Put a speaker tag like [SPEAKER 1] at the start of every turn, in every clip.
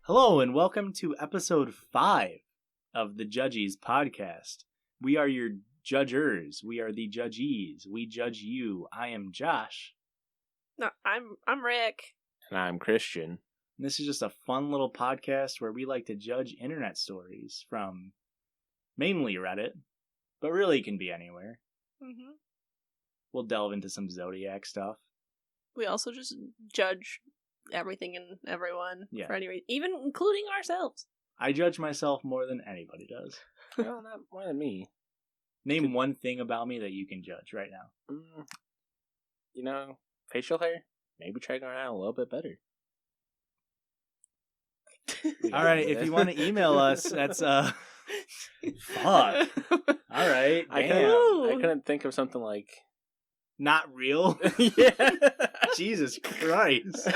[SPEAKER 1] Hello and welcome to episode 5 of the Judgies podcast. We are your judgers. We are the Judgies. We judge you. I am Josh.
[SPEAKER 2] No, I'm Rick.
[SPEAKER 3] And I'm Christian.
[SPEAKER 1] And this is just a fun little podcast where we like to judge internet stories from mainly Reddit, but really can be anywhere.
[SPEAKER 2] Mm-hmm.
[SPEAKER 1] We'll delve into some Zodiac stuff.
[SPEAKER 2] We also just judge everything and everyone
[SPEAKER 1] Yeah.
[SPEAKER 2] for any reason, even including ourselves.
[SPEAKER 1] I judge myself more than anybody does.
[SPEAKER 3] Well, not more than me.
[SPEAKER 1] Name one thing about me that you can judge right now.
[SPEAKER 3] Facial hair? Maybe try going out a little bit better.
[SPEAKER 1] All right, if you want to email us, that's fuck. All right,
[SPEAKER 3] I
[SPEAKER 1] damn.
[SPEAKER 3] couldn't think of something like
[SPEAKER 1] Not real.
[SPEAKER 3] yeah.
[SPEAKER 1] Jesus Christ.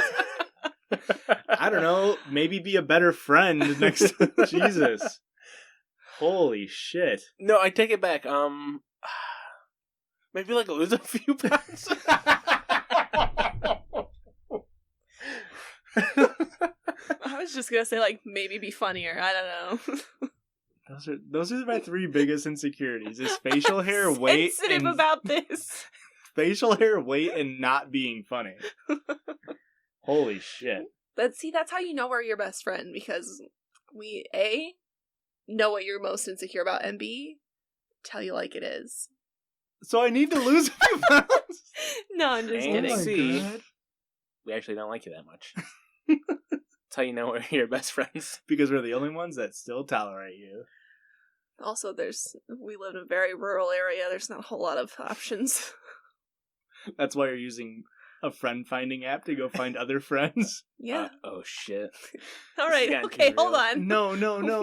[SPEAKER 1] I don't know. Maybe be a better friend next time. Jesus. Holy shit.
[SPEAKER 3] No, I take it back. Maybe like lose a few pounds.
[SPEAKER 2] I was just gonna say like maybe be funnier. I don't know.
[SPEAKER 1] Those are my 3 biggest insecurities: is facial hair, weight,
[SPEAKER 2] sensitive
[SPEAKER 1] and
[SPEAKER 2] about this.
[SPEAKER 1] facial hair, weight, and not being funny. Holy shit.
[SPEAKER 2] That's how you know we're your best friend, because we A, know what you're most insecure about, and B, tell you like it is.
[SPEAKER 1] So I need to lose a few pounds?
[SPEAKER 2] No, I'm just
[SPEAKER 3] And
[SPEAKER 2] kidding.
[SPEAKER 3] see,
[SPEAKER 1] God.
[SPEAKER 3] we actually don't like you that much. That's how you know we're your best friends.
[SPEAKER 1] Because we're the only ones that still tolerate you.
[SPEAKER 2] Also, we live in a very rural area. There's not a whole lot of options.
[SPEAKER 1] That's why you're using a friend-finding app to go find other friends?
[SPEAKER 2] Yeah.
[SPEAKER 3] Oh shit.
[SPEAKER 2] All right.
[SPEAKER 3] Yeah,
[SPEAKER 2] Okay,
[SPEAKER 3] too
[SPEAKER 2] hold
[SPEAKER 3] real.
[SPEAKER 2] on.
[SPEAKER 1] No.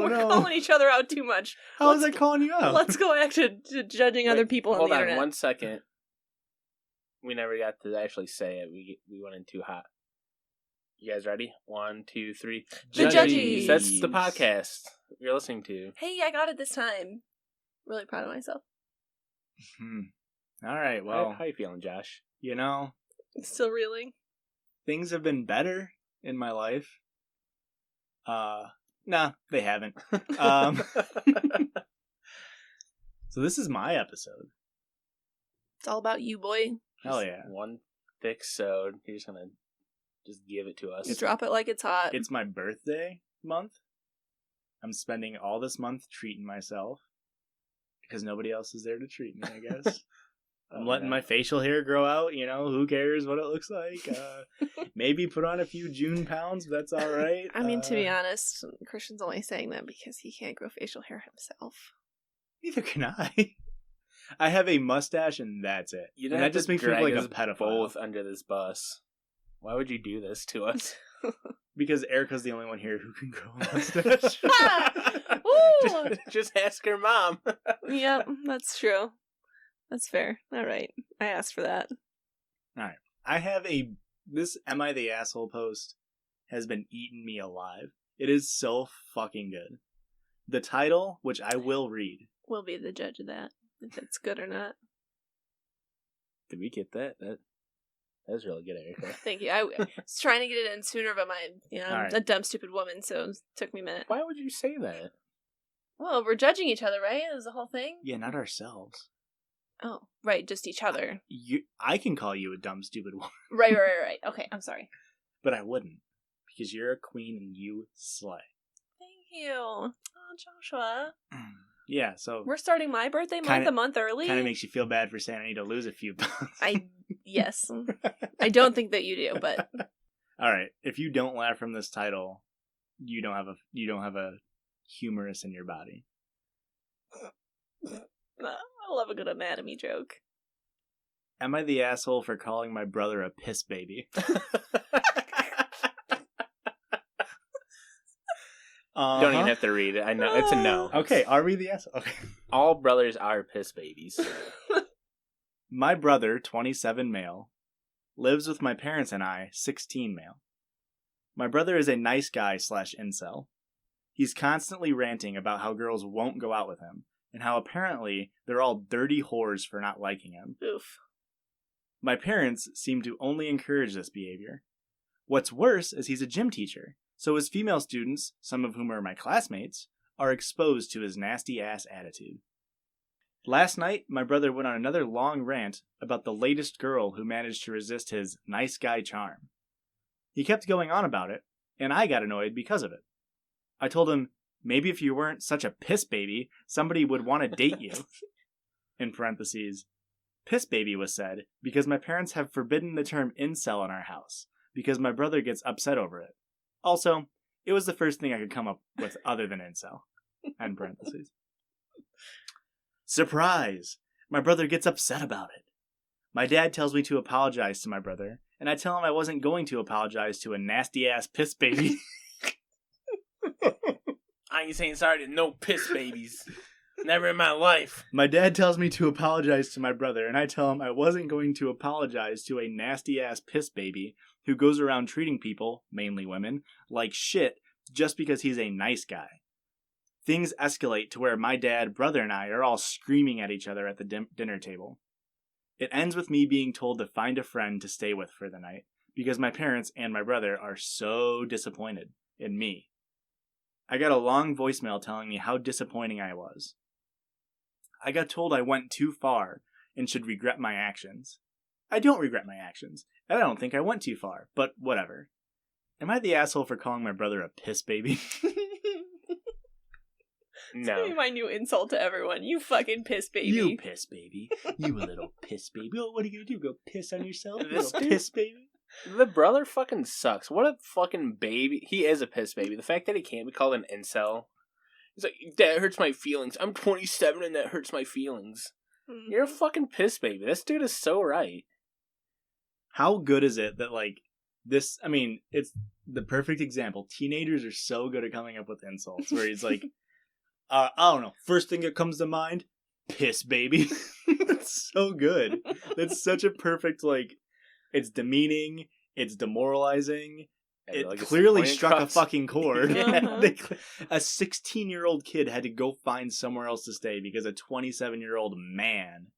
[SPEAKER 2] We're calling each other out too much.
[SPEAKER 1] How is I calling you out?
[SPEAKER 2] Let's go back to judging other people on
[SPEAKER 3] Hold
[SPEAKER 2] the
[SPEAKER 3] on
[SPEAKER 2] internet.
[SPEAKER 3] 1 second. We never got to actually say it. We went in too hot. You guys ready? 1, 2, 3.
[SPEAKER 2] The Judgies.
[SPEAKER 3] That's the podcast you're listening to.
[SPEAKER 2] Hey, I got it this time. Really proud of myself.
[SPEAKER 1] All right, well,
[SPEAKER 3] How you feeling, Josh?
[SPEAKER 1] you know,
[SPEAKER 2] Still reeling.
[SPEAKER 1] things have been better in my life. Nah, they haven't. So this is my episode.
[SPEAKER 2] It's all about you, boy.
[SPEAKER 1] Hell yeah.
[SPEAKER 3] One thick sode. You're just gonna just give it to us.
[SPEAKER 2] You drop it like it's hot.
[SPEAKER 1] It's my birthday month. I'm spending all this month treating myself because nobody else is there to treat me, I guess. I'm letting my facial hair grow out, who cares what it looks like. Maybe put on a few June pounds, but that's all right.
[SPEAKER 2] I mean, to be honest, Christian's only saying that because he can't grow facial hair himself.
[SPEAKER 1] Neither can I. I have a mustache and that's it.
[SPEAKER 3] You
[SPEAKER 1] And that just makes me feel like a pedophile.
[SPEAKER 3] Both under this bus. Why would you do this to us?
[SPEAKER 1] Because Erica's the only one here who can grow a mustache.
[SPEAKER 2] Ooh!
[SPEAKER 3] just ask her mom.
[SPEAKER 2] Yep, that's true. That's fair. All right. I asked for that.
[SPEAKER 1] Alright. I have this Am I the Asshole post has been eating me alive. It is so fucking good. The title, which I will read.
[SPEAKER 2] We'll be the judge of that, if it's good or not.
[SPEAKER 3] Did we get that? That was really good, Erica.
[SPEAKER 2] Thank you. I was trying to get it in sooner, but I'm
[SPEAKER 1] Alright.
[SPEAKER 2] a dumb, stupid woman, so it took me a minute.
[SPEAKER 3] Why would you say that?
[SPEAKER 2] Well, we're judging each other, right? Is the whole thing?
[SPEAKER 1] Yeah, not ourselves.
[SPEAKER 2] Oh, right, just each other.
[SPEAKER 1] I can call you a dumb, stupid woman,
[SPEAKER 2] Right. Okay, I'm sorry.
[SPEAKER 1] but I wouldn't. Because you're a queen and you slay.
[SPEAKER 2] Thank you. Oh, Joshua.
[SPEAKER 1] Yeah, so
[SPEAKER 2] We're starting my birthday month
[SPEAKER 1] Kinda-
[SPEAKER 2] a month early.
[SPEAKER 1] kind of makes you feel bad for saying I need to lose a few pounds.
[SPEAKER 2] Yes. I don't think that you do, but
[SPEAKER 1] All right, if you don't laugh from this title, you don't have a humerus in your body.
[SPEAKER 2] I love a good anatomy joke.
[SPEAKER 1] Am I the asshole for calling my brother a piss baby?
[SPEAKER 3] You don't even have to read it. I know. It's a no.
[SPEAKER 1] Okay, are we the asshole? Okay.
[SPEAKER 3] All brothers are piss babies.
[SPEAKER 1] My brother, 27 male, lives with my parents and I, 16 male. My brother is a nice guy / incel. He's constantly ranting about how girls won't go out with him, and how apparently they're all dirty whores for not liking him.
[SPEAKER 2] Oof.
[SPEAKER 1] My parents seem to only encourage this behavior. What's worse is he's a gym teacher, So his female students, some of whom are my classmates, are exposed to his nasty-ass attitude. Last night, my brother went on another long rant about the latest girl who managed to resist his nice guy charm. He kept going on about it, and I got annoyed because of it. I told him, maybe if you weren't such a piss baby, somebody would want to date you. In parentheses, piss baby was said because my parents have forbidden the term incel in our house, because my brother gets upset over it. Also, it was the first thing I could come up with other than incel. End parentheses. Surprise! My brother gets upset about it. My dad tells me to apologize to my brother, and I tell him I wasn't going to apologize to a nasty-ass piss baby.
[SPEAKER 3] I ain't saying sorry to no piss babies. Never in my life.
[SPEAKER 1] My dad tells me to apologize to my brother, and I tell him I wasn't going to apologize to a nasty-ass piss baby who goes around treating people, mainly women, like shit just because he's a nice guy. Things escalate to where my dad, brother, and I are all screaming at each other at the dinner table. It ends with me being told to find a friend to stay with for the night, because my parents and my brother are so disappointed in me. I got a long voicemail telling me how disappointing I was. I got told I went too far and should regret my actions. I don't regret my actions, and I don't think I went too far, but whatever. Am I the asshole for calling my brother a piss baby?
[SPEAKER 2] It's gonna be my new insult to everyone. You fucking piss baby.
[SPEAKER 1] You piss baby. You a little piss baby. Oh, what are you gonna do? Go piss on yourself?
[SPEAKER 3] This
[SPEAKER 1] Little piss baby?
[SPEAKER 3] The brother fucking sucks. What a fucking baby. He is a piss baby. The fact that he can't be called an incel. He's like, that hurts my feelings. I'm 27 and that hurts my feelings.
[SPEAKER 2] Mm-hmm.
[SPEAKER 3] You're a fucking piss baby. This dude is so right.
[SPEAKER 1] How good is it that, like, this, I mean, it's the perfect example. Teenagers are so good at coming up with insults where he's like, I don't know, first thing that comes to mind, piss baby. It's so good. It's such a perfect, like, it's demeaning, it's demoralizing. It
[SPEAKER 3] like
[SPEAKER 1] clearly struck a fucking chord.
[SPEAKER 2] Uh-huh.
[SPEAKER 1] A 16-year-old kid had to go find somewhere else to stay because a 27-year-old man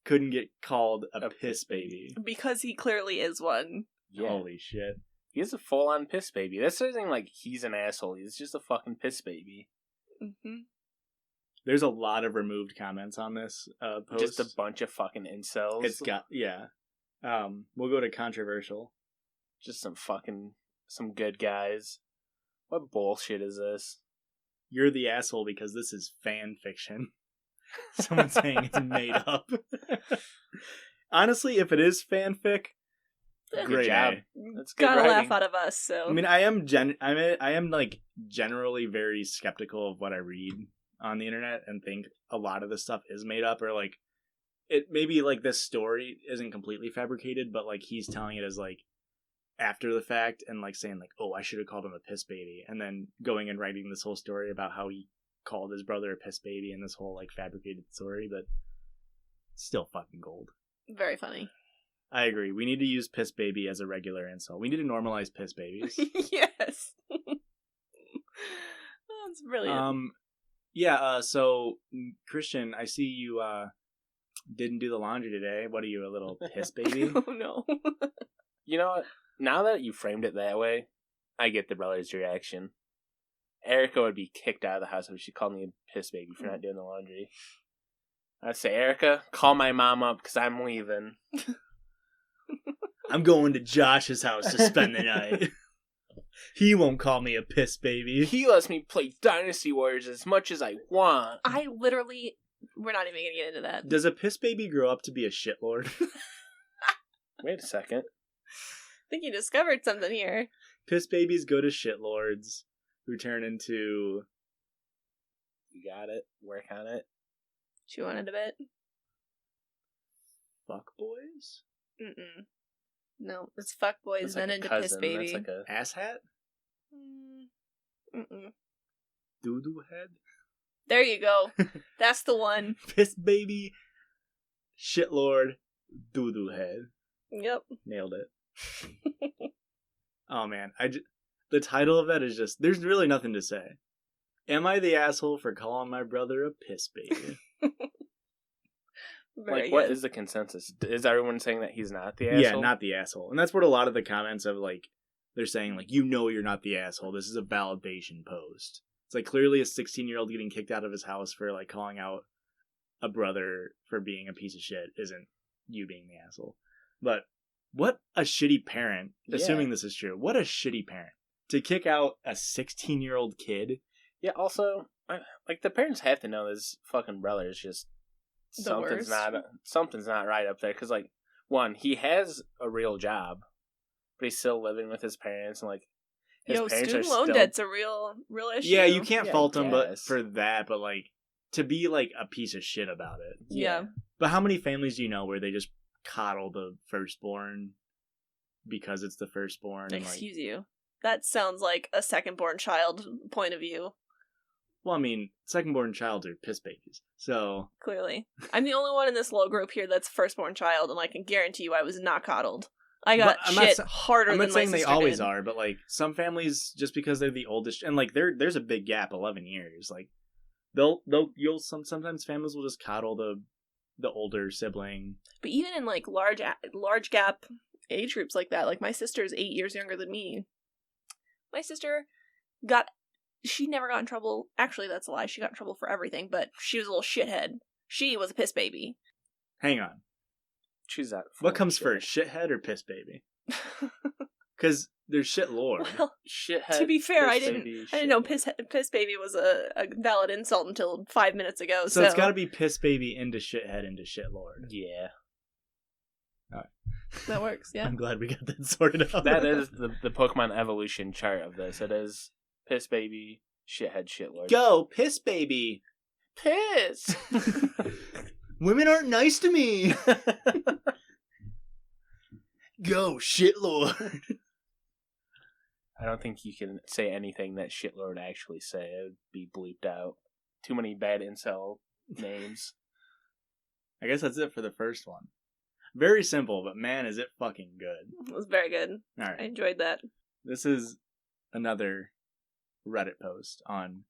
[SPEAKER 1] couldn't get called a piss baby.
[SPEAKER 2] Because he clearly is one.
[SPEAKER 3] Yeah.
[SPEAKER 1] Holy shit.
[SPEAKER 3] He's a full-on piss baby. That's something like he's an asshole. He's just a fucking piss baby.
[SPEAKER 2] Mm-hmm.
[SPEAKER 1] There's a lot of removed comments on this post.
[SPEAKER 3] Just a bunch of fucking incels.
[SPEAKER 1] It's got, yeah. We'll go to controversial.
[SPEAKER 3] Just some good guys. What bullshit is this?
[SPEAKER 1] You're the asshole because this is fan fiction. Someone saying it's made up. Honestly, if it is fanfic, great
[SPEAKER 3] job.
[SPEAKER 1] A.
[SPEAKER 3] That's good
[SPEAKER 2] Gotta
[SPEAKER 3] writing.
[SPEAKER 2] laugh out of us, so.
[SPEAKER 1] I mean, I am like generally very skeptical of what I read on the internet and think a lot of this stuff is made up, or like it maybe like this story isn't completely fabricated, but like he's telling it as like after the fact and like saying like, oh, I should have called him a piss baby, and then going and writing this whole story about how he called his brother a piss baby and this whole like fabricated story, but still fucking gold.
[SPEAKER 2] Very funny.
[SPEAKER 1] I agree. We need to use piss baby as a regular insult. We need to normalize piss babies.
[SPEAKER 2] Yes. That's brilliant.
[SPEAKER 1] Yeah, so Christian, I see you didn't do the laundry today. What are you, a little piss baby?
[SPEAKER 2] Oh no.
[SPEAKER 3] You know what? Now that you framed it that way, I get the brother's reaction. Erica would be kicked out of the house if she called me a piss baby for not doing the laundry. I'd say, Erica, call my mom up because I'm leaving.
[SPEAKER 1] I'm going to Josh's house to spend the night. He won't call me a piss baby.
[SPEAKER 3] He lets me play Dynasty Warriors as much as I want.
[SPEAKER 2] I literally... We're not even gonna get into that.
[SPEAKER 1] Does a piss baby grow up to be a shitlord?
[SPEAKER 3] Wait a second.
[SPEAKER 2] I think you discovered something here.
[SPEAKER 1] Piss babies go to shitlords who turn into...
[SPEAKER 3] You got it. Work on it.
[SPEAKER 2] Chew on it a bit.
[SPEAKER 1] Fuckboys?
[SPEAKER 2] Mm-mm. No, it's fuckboys,
[SPEAKER 3] That's
[SPEAKER 2] then
[SPEAKER 3] like a
[SPEAKER 2] into
[SPEAKER 3] cousin.
[SPEAKER 2] piss baby.
[SPEAKER 3] That's like a...
[SPEAKER 1] Asshat?
[SPEAKER 2] Mm-mm.
[SPEAKER 1] Doo-doo head?
[SPEAKER 2] There you go. That's the one.
[SPEAKER 1] Piss baby, shitlord, doo-doo head.
[SPEAKER 2] Yep.
[SPEAKER 1] Nailed it. Oh man, the title of that is just, there's really nothing to say. Am I the asshole for calling my brother a piss baby?
[SPEAKER 2] Very
[SPEAKER 3] what
[SPEAKER 2] good.
[SPEAKER 3] is the consensus? Is everyone saying that he's not the asshole?
[SPEAKER 1] Yeah, not the asshole. And that's what a lot of the comments of like they're saying, like, you know you're not the asshole. This is a validation post. It's like clearly a 16-year-old getting kicked out of his house for like calling out a brother for being a piece of shit isn't you being the asshole. But what a shitty parent, assuming this is true, what a shitty parent to kick out a 16-year-old kid.
[SPEAKER 3] Yeah, also, like, the parents have to know this fucking brother is just something's not right up there. Because, like, one, he has a real job, but he's still living with his parents, and, like, his parents
[SPEAKER 2] student
[SPEAKER 3] are
[SPEAKER 2] loan
[SPEAKER 3] still...
[SPEAKER 2] debt's a real issue.
[SPEAKER 1] Yeah, you can't
[SPEAKER 3] Yeah,
[SPEAKER 1] fault him
[SPEAKER 3] I guess.
[SPEAKER 1] for that, but, like, to be, like, a piece of shit about it.
[SPEAKER 2] Yeah.
[SPEAKER 1] But how many families do you know where they just coddle the firstborn because it's the firstborn? And,
[SPEAKER 2] Excuse you. That sounds like a second-born child point of view.
[SPEAKER 1] Well, I mean, second-born childs are piss babies, so...
[SPEAKER 2] Clearly. I'm the only one in this little group here that's first-born child, and I can guarantee you I was not coddled. I got harder than my sister
[SPEAKER 1] I'm not saying they always
[SPEAKER 2] did.
[SPEAKER 1] are, but, like, some families, just because they're the oldest... And, like, there's a big gap, 11 years. Like, sometimes families will just coddle the older sibling.
[SPEAKER 2] But even in, like, large gap age groups like that, like, my sister's 8 years younger than me. My sister she never got in trouble. Actually, that's a lie. She got in trouble for everything, but she was a little shithead. She was a piss baby.
[SPEAKER 1] Hang on.
[SPEAKER 3] Choose that.
[SPEAKER 1] What comes first, shithead or piss baby? Because there's shit lord.
[SPEAKER 2] Well,
[SPEAKER 3] shithead.
[SPEAKER 2] to be fair, I
[SPEAKER 3] baby,
[SPEAKER 2] didn't know piss baby was a valid insult until 5 minutes ago.
[SPEAKER 1] So it's got to be piss baby into shithead into shit lord.
[SPEAKER 3] Yeah.
[SPEAKER 1] All right.
[SPEAKER 2] That works, yeah.
[SPEAKER 1] I'm glad we got that sorted out.
[SPEAKER 3] That is the Pokemon evolution chart of this. It is piss baby, shithead, shitlord.
[SPEAKER 1] Go, piss baby.
[SPEAKER 3] Piss!
[SPEAKER 1] Women aren't nice to me. Go, shitlord.
[SPEAKER 3] I don't think you can say anything that shitlord actually say. It would be bleeped out. Too many bad incel names.
[SPEAKER 1] I guess that's it for the first one. Very simple, but man, is it fucking good.
[SPEAKER 2] It was very good.
[SPEAKER 1] All right.
[SPEAKER 2] I enjoyed that.
[SPEAKER 1] This is another Reddit post on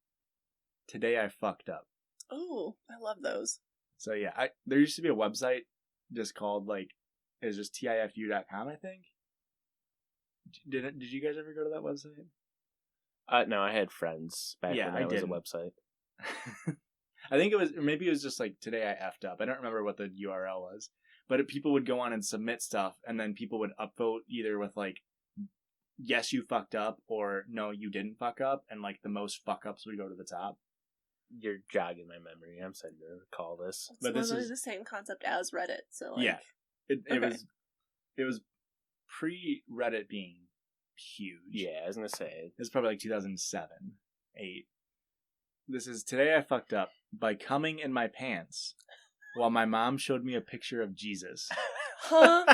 [SPEAKER 1] Today I Fucked Up.
[SPEAKER 2] Oh, I love those.
[SPEAKER 1] So yeah, there used to be a website just called, like, it's just tifu.com, I think. Did you guys ever go to that website?
[SPEAKER 3] No, I had friends back when that was a website.
[SPEAKER 1] I think maybe it was just like Today I F'd Up. I don't remember what the URL was. But people would go on and submit stuff, and then people would upvote either with, like, yes, you fucked up, or no, you didn't fuck up, and, like, the most fuck-ups would go to the top.
[SPEAKER 3] You're jogging my memory. I'm starting to recall this.
[SPEAKER 2] But this is the same concept as Reddit, so, like...
[SPEAKER 1] Yeah. It was pre-Reddit being huge.
[SPEAKER 3] Yeah, I was going to say.
[SPEAKER 1] It was probably, like, 2007, 8. This is Today I Fucked Up by coming in my pants while my mom showed me a picture of Jesus.
[SPEAKER 2] Huh?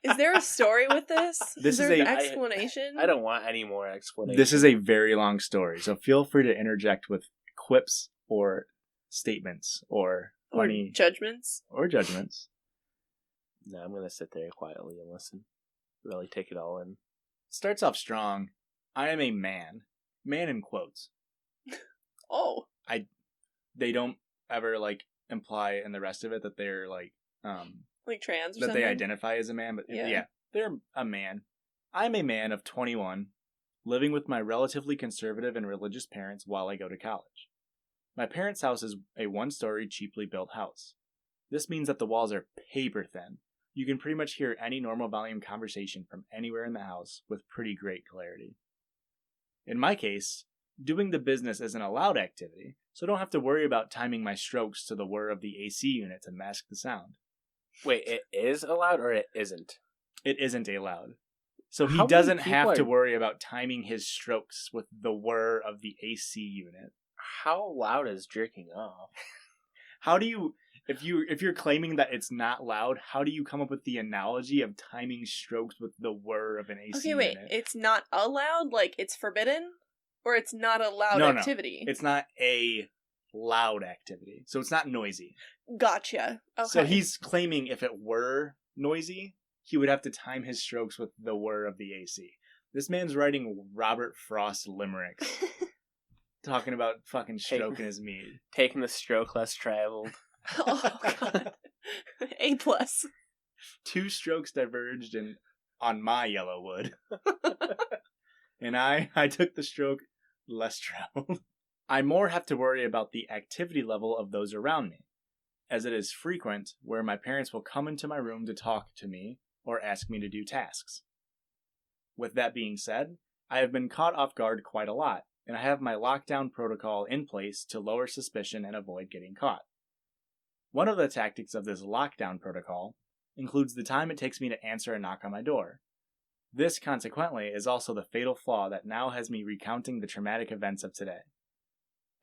[SPEAKER 2] Is there a story with this?
[SPEAKER 1] This
[SPEAKER 2] is there
[SPEAKER 1] is
[SPEAKER 2] an explanation?
[SPEAKER 3] I don't want any more explanation.
[SPEAKER 1] This is a very long story, so feel free to interject with quips or statements or funny...
[SPEAKER 2] judgments.
[SPEAKER 1] Or judgments.
[SPEAKER 3] No, I'm going to sit there quietly and listen. Really take it all in.
[SPEAKER 1] Starts off strong. I am a man. Man in quotes.
[SPEAKER 2] Oh.
[SPEAKER 1] They don't ever, like, imply in the rest of it that they're, like
[SPEAKER 2] trans or
[SPEAKER 1] that
[SPEAKER 2] something?
[SPEAKER 1] they identify as a man, but yeah, they're a man. I'm a man of 21, living with my relatively conservative and religious parents while I go to college. My parents' house is a one-story, cheaply built house. This means that the walls are paper thin. You can pretty much hear any normal volume conversation from anywhere in the house with pretty great clarity. In my case, doing the business isn't a loud activity, so I don't have to worry about timing my strokes to the whir of the AC unit to mask the sound.
[SPEAKER 3] Wait, it is allowed or it isn't?
[SPEAKER 1] It isn't allowed. So he doesn't have to worry about timing his strokes with the whir of the AC unit.
[SPEAKER 3] How loud is jerking off?
[SPEAKER 1] How do you... If you're claiming that it's not loud, how do you come up with the analogy of timing strokes with the whir of an AC unit?
[SPEAKER 2] Okay, wait. It's not allowed? Like, it's forbidden? Or it's not a loud activity?
[SPEAKER 1] No. It's not a loud activity. So it's not noisy.
[SPEAKER 2] Gotcha. Okay.
[SPEAKER 1] So he's claiming if it were noisy, he would have to time his strokes with the whir of the AC. This man's writing Robert Frost limericks. Talking about fucking stroking his meat.
[SPEAKER 3] Taking the stroke less traveled.
[SPEAKER 2] Oh, God. A+.
[SPEAKER 1] 2 strokes diverged in on my yellow wood. And I took the stroke less traveled. I more have to worry about the activity level of those around me, as it is frequent where my parents will come into my room to talk to me or ask me to do tasks. With that being said, I have been caught off guard quite a lot, and I have my lockdown protocol in place to lower suspicion and avoid getting caught. One of the tactics of this lockdown protocol includes the time it takes me to answer a knock on my door. This, consequently, is also the fatal flaw that now has me recounting the traumatic events of today.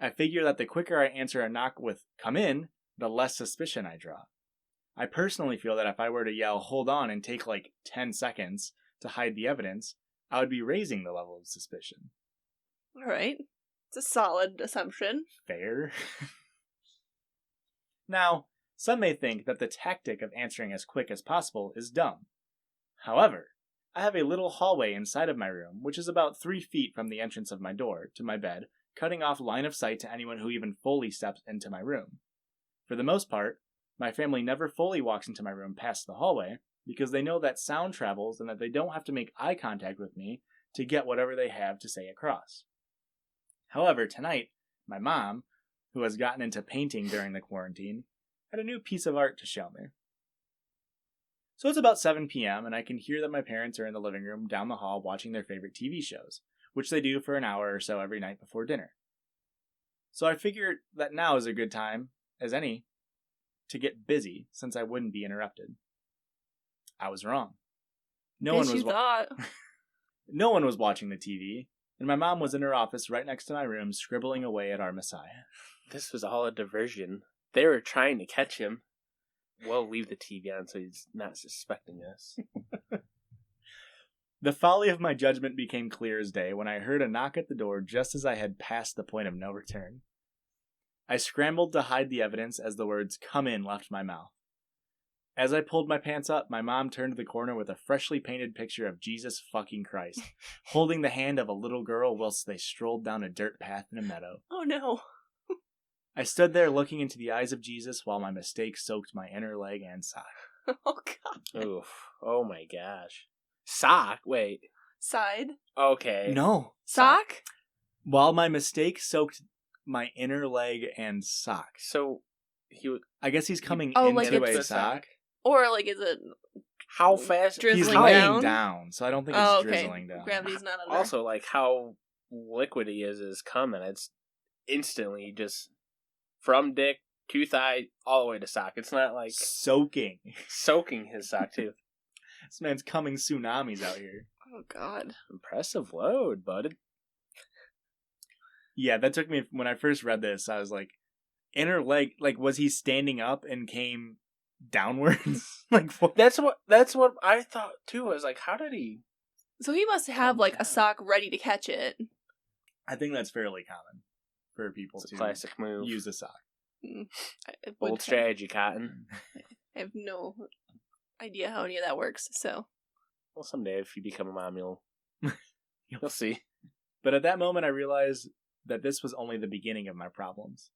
[SPEAKER 1] I figure that the quicker I answer a knock with, "come in," the less suspicion I draw. I personally feel that if I were to yell, "hold on," and take like 10 seconds to hide the evidence, I would be raising the level of suspicion.
[SPEAKER 2] Alright. It's a solid assumption.
[SPEAKER 1] Fair. Now, some may think that the tactic of answering as quick as possible is dumb. However, I have a little hallway inside of my room, which is about 3 feet from the entrance of my door to my bed, cutting off line of sight to anyone who even fully steps into my room. For the most part, my family never fully walks into my room past the hallway, because they know that sound travels and that they don't have to make eye contact with me to get whatever they have to say across. However, tonight, my mom, who has gotten into painting during the quarantine, had a new piece of art to show me. So it's about 7 p.m., and I can hear that my parents are in the living room down the hall watching their favorite TV shows, which they do for an hour or so every night before dinner. So I figured that now is a good time, as any, to get busy, since I wouldn't be interrupted. I was wrong. No one was watching the TV, and my mom was in her office right next to my room scribbling away at our Messiah.
[SPEAKER 3] This was all a diversion. They were trying to catch him. We'll leave the TV on so he's not suspecting us.
[SPEAKER 1] The folly of my judgment became clear as day when I heard a knock at the door just as I had passed the point of no return. I scrambled to hide the evidence as the words "come in" left my mouth. As I pulled my pants up, my mom turned the corner with a freshly painted picture of Jesus fucking Christ, holding the hand of a little girl whilst they strolled down a dirt path in a meadow.
[SPEAKER 2] Oh no.
[SPEAKER 1] I stood there looking into the eyes of Jesus while my mistake soaked my inner leg and sock.
[SPEAKER 2] Oh god.
[SPEAKER 3] Oof. Oh my gosh. Sock? Wait.
[SPEAKER 2] Side.
[SPEAKER 3] Okay.
[SPEAKER 1] No.
[SPEAKER 2] Sock?
[SPEAKER 1] While my mistake soaked my inner leg and sock.
[SPEAKER 3] So,
[SPEAKER 1] I guess he's coming
[SPEAKER 2] like
[SPEAKER 1] into
[SPEAKER 2] it's
[SPEAKER 1] a sock.
[SPEAKER 2] Or like is it
[SPEAKER 3] how fast?
[SPEAKER 2] Drizzling
[SPEAKER 1] He's
[SPEAKER 2] down?
[SPEAKER 1] laying down, so I don't think it's
[SPEAKER 2] okay.
[SPEAKER 1] drizzling down.
[SPEAKER 2] Gravity's not under.
[SPEAKER 3] Also, like how liquidy is coming. It's instantly just from dick to thigh all the way to sock. It's not like
[SPEAKER 1] soaking
[SPEAKER 3] his sock too.
[SPEAKER 1] This man's coming tsunamis out here.
[SPEAKER 2] Oh god.
[SPEAKER 3] Impressive load, bud.
[SPEAKER 1] Yeah, that took me, when I first read this, I was like, inner leg, like, was he standing up and came downwards? Like, what?
[SPEAKER 3] That's what I thought too. I was like, how did he?
[SPEAKER 2] So he must have like a sock ready to catch it.
[SPEAKER 1] I think that's fairly common for people
[SPEAKER 3] It's
[SPEAKER 1] to
[SPEAKER 3] a classic move.
[SPEAKER 1] use a sock.
[SPEAKER 3] Bold strategy, Cotton.
[SPEAKER 2] I have no idea how any of that works, so.
[SPEAKER 3] Well, someday if you become a mom, you'll see.
[SPEAKER 1] But at that moment, I realized that this was only the beginning of my problems.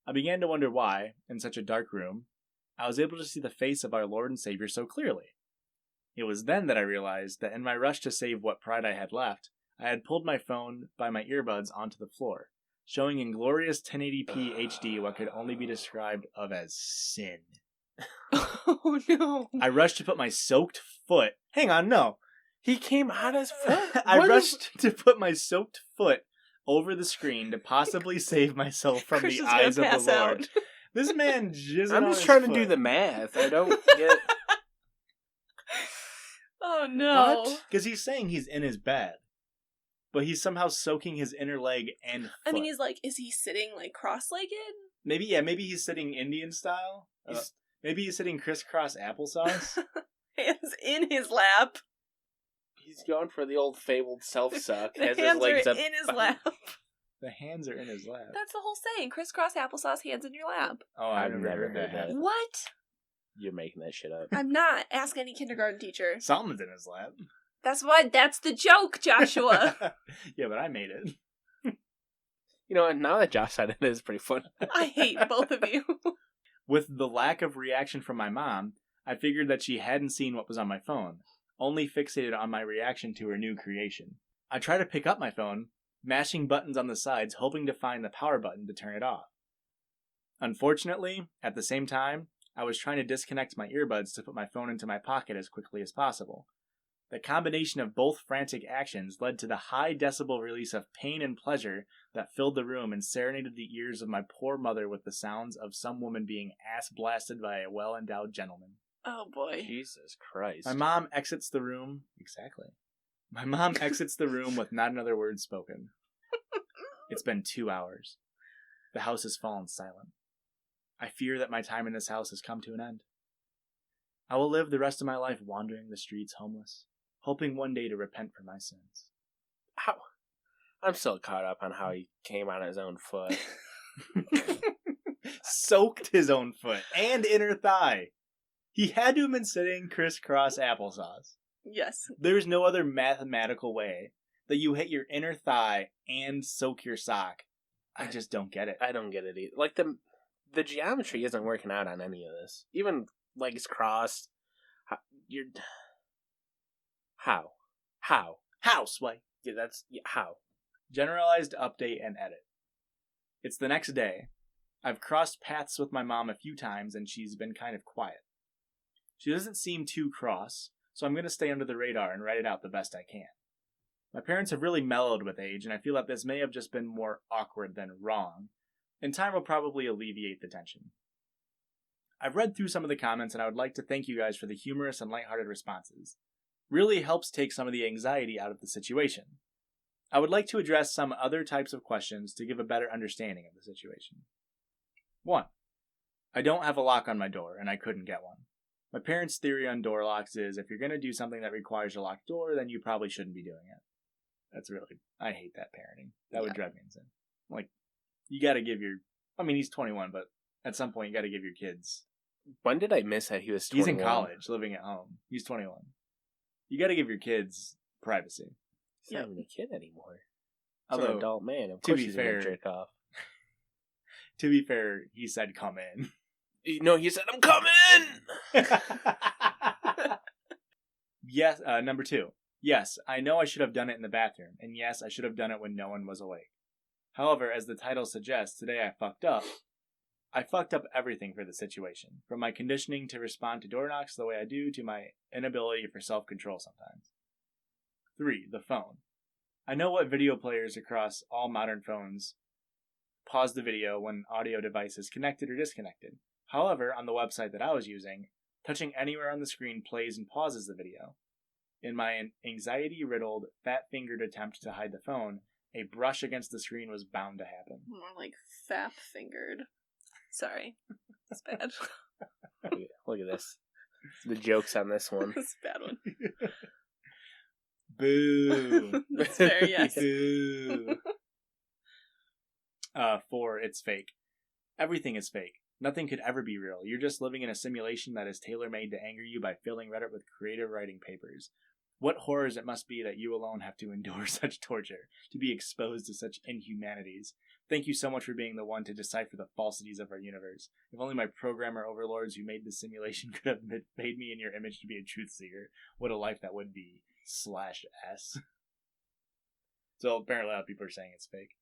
[SPEAKER 1] I began to wonder why, in such a dark room, I was able to see the face of our Lord and Savior so clearly. It was then that I realized that in my rush to save what pride I had left, I had pulled my phone by my earbuds onto the floor, showing in glorious 1080p HD what could only be described of as sin.
[SPEAKER 2] Oh no.
[SPEAKER 1] I rushed to put my soaked foot... Hang on, no.
[SPEAKER 3] He came on his foot?
[SPEAKER 1] I rushed to put my soaked foot over the screen to possibly save myself from the eyes of the Lord.
[SPEAKER 2] Out.
[SPEAKER 1] This man jizzing
[SPEAKER 3] I'm
[SPEAKER 1] on
[SPEAKER 3] just
[SPEAKER 1] his
[SPEAKER 3] trying
[SPEAKER 1] foot.
[SPEAKER 3] to do the math. I don't get...
[SPEAKER 2] Oh no.
[SPEAKER 1] What? Because he's saying he's in his bed, but he's somehow soaking his inner leg and foot.
[SPEAKER 2] I mean, he's like, is he sitting like cross-legged?
[SPEAKER 1] Maybe he's sitting Indian style. Maybe he's sitting crisscross applesauce.
[SPEAKER 2] Hands in his lap.
[SPEAKER 3] He's going for the old fabled self-suck.
[SPEAKER 2] The
[SPEAKER 3] has
[SPEAKER 2] hands
[SPEAKER 3] his legs
[SPEAKER 2] are
[SPEAKER 3] up
[SPEAKER 2] in his lap.
[SPEAKER 1] The hands are in his lap.
[SPEAKER 2] That's the whole saying. Crisscross applesauce, hands in your lap.
[SPEAKER 1] Oh, I've never heard that.
[SPEAKER 2] What?
[SPEAKER 3] You're making that shit up.
[SPEAKER 2] I'm not. Ask any kindergarten teacher.
[SPEAKER 1] Something's in his lap.
[SPEAKER 2] That's the joke, Joshua.
[SPEAKER 1] Yeah, but I made it.
[SPEAKER 3] You know what? Now that Josh said it, is pretty fun.
[SPEAKER 2] I hate both of you.
[SPEAKER 1] With the lack of reaction from my mom, I figured that she hadn't seen what was on my phone, only fixated on my reaction to her new creation. I try to pick up my phone, mashing buttons on the sides, hoping to find the power button to turn it off. Unfortunately, at the same time, I was trying to disconnect my earbuds to put my phone into my pocket as quickly as possible. The combination of both frantic actions led to the high decibel release of pain and pleasure that filled the room and serenaded the ears of my poor mother with the sounds of some woman being ass-blasted by a well-endowed gentleman.
[SPEAKER 2] Oh, boy.
[SPEAKER 3] Jesus Christ.
[SPEAKER 1] My mom exits the room... Exactly. My mom exits the room with not another word spoken. It's been 2 hours. The house has fallen silent. I fear that my time in this house has come to an end. I will live the rest of my life wandering the streets homeless, hoping one day to repent for my sins.
[SPEAKER 3] How? I'm still caught up on how he came on his own foot.
[SPEAKER 1] Soaked his own foot and inner thigh. He had to have been sitting crisscross applesauce.
[SPEAKER 2] Yes.
[SPEAKER 1] There's no other mathematical way that you hit your inner thigh and soak your sock. I just don't get it.
[SPEAKER 3] I don't get it either. Like, the geometry isn't working out on any of this. Even legs crossed. How?
[SPEAKER 1] How, Sway?
[SPEAKER 3] Yeah, how?
[SPEAKER 1] Generalized update and edit. It's the next day. I've crossed paths with my mom a few times and she's been kind of quiet. She doesn't seem too cross, so I'm going to stay under the radar and write it out the best I can. My parents have really mellowed with age, and I feel that this may have just been more awkward than wrong, and time will probably alleviate the tension. I've read through some of the comments, and I would like to thank you guys for the humorous and lighthearted responses. Really helps take some of the anxiety out of the situation. I would like to address some other types of questions to give a better understanding of the situation. 1. I don't have a lock on my door, and I couldn't get one. My parents' theory on door locks is if you're going to do something that requires a locked door, then you probably shouldn't be doing it. That's really... I hate that parenting. That would drive me insane. Like, you gotta give your... I mean, he's 21, but at some point you gotta give your kids...
[SPEAKER 3] When did I miss that he was 21?
[SPEAKER 1] He's in college, living at home. He's 21. You gotta give your kids privacy.
[SPEAKER 3] He's not even a kid anymore. He's
[SPEAKER 1] Although,
[SPEAKER 3] an adult man. Of
[SPEAKER 1] to
[SPEAKER 3] course
[SPEAKER 1] be
[SPEAKER 3] he's
[SPEAKER 1] fair,
[SPEAKER 3] gonna jerk off.
[SPEAKER 1] To be fair, he said come in.
[SPEAKER 3] No, he said, I'm coming!
[SPEAKER 1] Yes, number 2. Yes, I know I should have done it in the bathroom, and yes, I should have done it when no one was awake. However, as the title suggests, today I fucked up. I fucked up everything for the situation, from my conditioning to respond to door knocks the way I do to my inability for self-control sometimes. 3. The phone. I know what video players across all modern phones pause the video when audio device is connected or disconnected. However, on the website that I was using, touching anywhere on the screen plays and pauses the video. In my anxiety-riddled, fat-fingered attempt to hide the phone, a brush against the screen was bound to happen.
[SPEAKER 2] More like fap-fingered. Sorry. That's bad.
[SPEAKER 3] Look at this. The jokes on this one.
[SPEAKER 2] That's a bad one.
[SPEAKER 1] Boo.
[SPEAKER 2] That's fair, yes.
[SPEAKER 1] Boo. 4. It's fake. Everything is fake. Nothing could ever be real. You're just living in a simulation that is tailor-made to anger you by filling Reddit with creative writing papers. What horrors it must be that you alone have to endure such torture, to be exposed to such inhumanities. Thank you so much for being the one to decipher the falsities of our universe. If only my programmer overlords who made this simulation could have made me in your image to be a truth seeker. What a life that would be. /S. So apparently a lot of people are saying it's fake.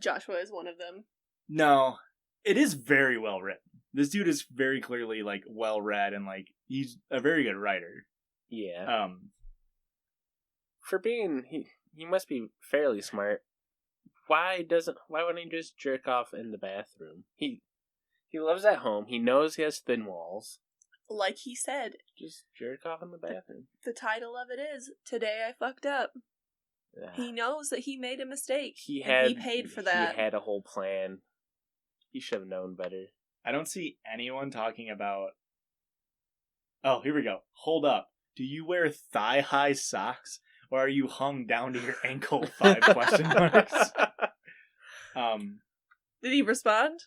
[SPEAKER 2] Joshua is one of them.
[SPEAKER 1] No. It is very well written. This dude is very clearly, like, well read and, like, he's a very good writer.
[SPEAKER 3] Yeah. For being, he must be fairly smart. Why wouldn't he just jerk off in the bathroom? He lives at home. He knows he has thin walls.
[SPEAKER 2] Like he said.
[SPEAKER 3] Just jerk off in the bathroom.
[SPEAKER 2] The title of it is, Today I Fucked Up. He knows that he made a mistake. He paid for that.
[SPEAKER 3] He had a whole plan. He should have known better.
[SPEAKER 1] I don't see anyone talking about... Oh, here we go. Hold up. Do you wear thigh-high socks? Or are you hung down to your ankle? 5 question marks.
[SPEAKER 2] Did he respond?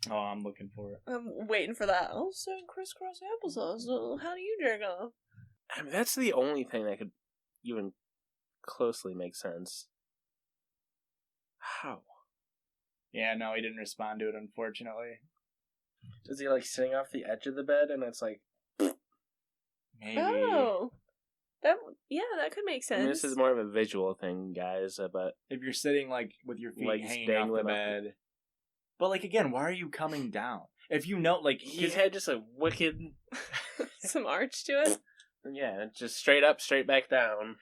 [SPEAKER 1] Oh, I'm looking for it.
[SPEAKER 2] I'm waiting for that. Oh, so crisscross applesauce. How do you jerk off?
[SPEAKER 3] I mean, that's the only thing that could even closely make sense. How?
[SPEAKER 1] Yeah, no, he didn't respond to it, unfortunately.
[SPEAKER 3] Is he, like, sitting off the edge of the bed, and it's like...
[SPEAKER 1] Maybe.
[SPEAKER 2] Oh. That could make sense.
[SPEAKER 3] I mean, this is more of a visual thing, guys, but
[SPEAKER 1] If you're sitting, like, with your feet
[SPEAKER 3] legs
[SPEAKER 1] hanging off the
[SPEAKER 3] dangling
[SPEAKER 1] bed. But, like, again, why are you coming down? If you know, like...
[SPEAKER 3] he had just a wicked...
[SPEAKER 2] some arch to it?
[SPEAKER 3] Yeah, just straight up, straight back down.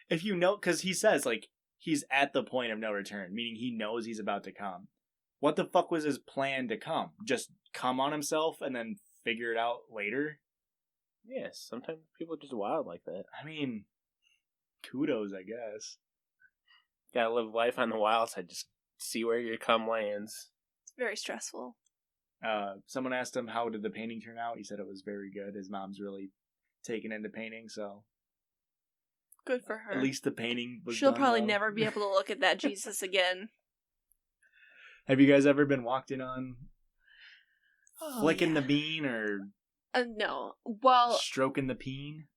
[SPEAKER 1] If you know... Because he says, like, he's at the point of no return, meaning he knows he's about to come. What the fuck was his plan to come? Just come on himself and then figure it out later?
[SPEAKER 3] Yes, sometimes people are just wild like that.
[SPEAKER 1] I mean, kudos, I guess.
[SPEAKER 3] Gotta live life on the wild side, just see where your cum lands.
[SPEAKER 2] It's very stressful.
[SPEAKER 1] Someone asked him, how did the painting turn out? He said it was very good. His mom's really taken into painting, so...
[SPEAKER 2] Good for her.
[SPEAKER 1] At least the painting was
[SPEAKER 2] She'll
[SPEAKER 1] done
[SPEAKER 2] probably
[SPEAKER 1] well.
[SPEAKER 2] never be able to look at that Jesus again.
[SPEAKER 1] Have you guys ever been walked in on flicking
[SPEAKER 2] yeah.
[SPEAKER 1] the bean or
[SPEAKER 2] No. Well,
[SPEAKER 1] stroking the peen?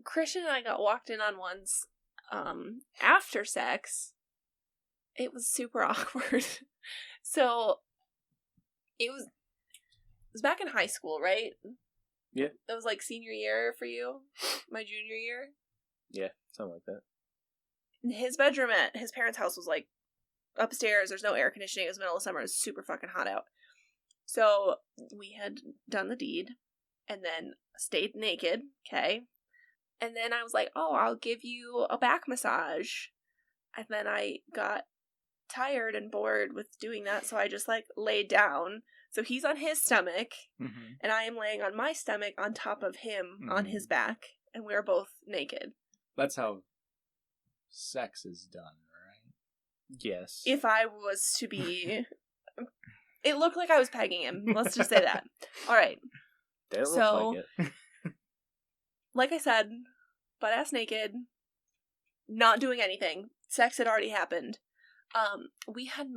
[SPEAKER 2] Christian and I got walked in on once after sex. It was super awkward. So it was back in high school, right?
[SPEAKER 3] Yeah.
[SPEAKER 2] That was like senior year for you? My junior year?
[SPEAKER 3] Yeah, something like that.
[SPEAKER 2] His bedroom at his parents' house was like upstairs. There's no air conditioning. It was middle of summer. It was super fucking hot out. So we had done the deed and then stayed naked, okay? And then I was like, oh, I'll give you a back massage. And then I got tired and bored with doing that, so I just like laid down. So he's on his stomach, and I am laying on my stomach on top of him on his back, and we are both naked.
[SPEAKER 1] That's how sex is done, right?
[SPEAKER 3] Yes.
[SPEAKER 2] If I was to be... It looked like I was pegging him. Let's just say that. All right.
[SPEAKER 3] They don't
[SPEAKER 2] So,
[SPEAKER 3] look like it.
[SPEAKER 2] like I said, butt-ass naked, not doing anything. Sex had already happened. We had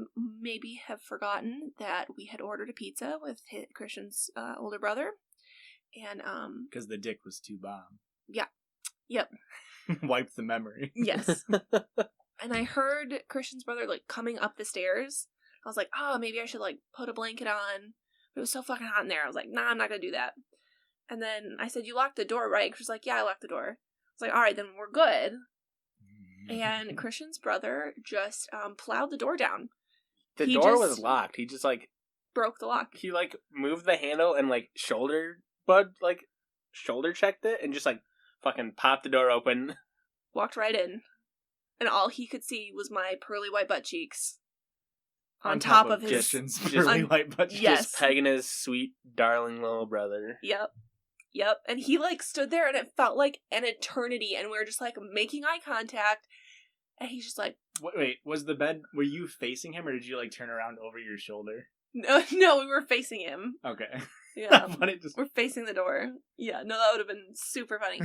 [SPEAKER 2] maybe have forgotten that we had ordered a pizza with Christian's older brother. And,
[SPEAKER 1] Because the dick was too bomb.
[SPEAKER 2] Yeah. Yep.
[SPEAKER 1] Wiped the memory.
[SPEAKER 2] Yes. And I heard Christian's brother, like, coming up the stairs. I was like, oh, maybe I should, like, put a blanket on. But it was so fucking hot in there. I was like, nah, I'm not gonna do that. And then I said, you locked the door, right? She was like, yeah, I locked the door. I was like, all right, then we're good. And Christian's brother just plowed the door down.
[SPEAKER 3] The
[SPEAKER 2] He
[SPEAKER 3] door
[SPEAKER 2] just
[SPEAKER 3] was locked. He just, like...
[SPEAKER 2] broke the lock.
[SPEAKER 3] He, like, moved the handle and, like, shoulder checked it and just, like, fucking popped the door open.
[SPEAKER 2] Walked right in. And all he could see was my pearly white butt cheeks. On top of his...
[SPEAKER 1] Christian's pearly white butt cheeks.
[SPEAKER 2] Yes.
[SPEAKER 3] Just pegging his sweet, darling little brother.
[SPEAKER 2] Yep. And he, like, stood there and it felt like an eternity. And we were just, like, making eye contact. And he's just like...
[SPEAKER 1] Wait, was the bed... Were you facing him or did you, like, turn around over your shoulder?
[SPEAKER 2] No, we were facing him.
[SPEAKER 1] Okay.
[SPEAKER 2] Yeah.
[SPEAKER 1] Just...
[SPEAKER 2] We're facing the door. Yeah, no, that would have been super funny.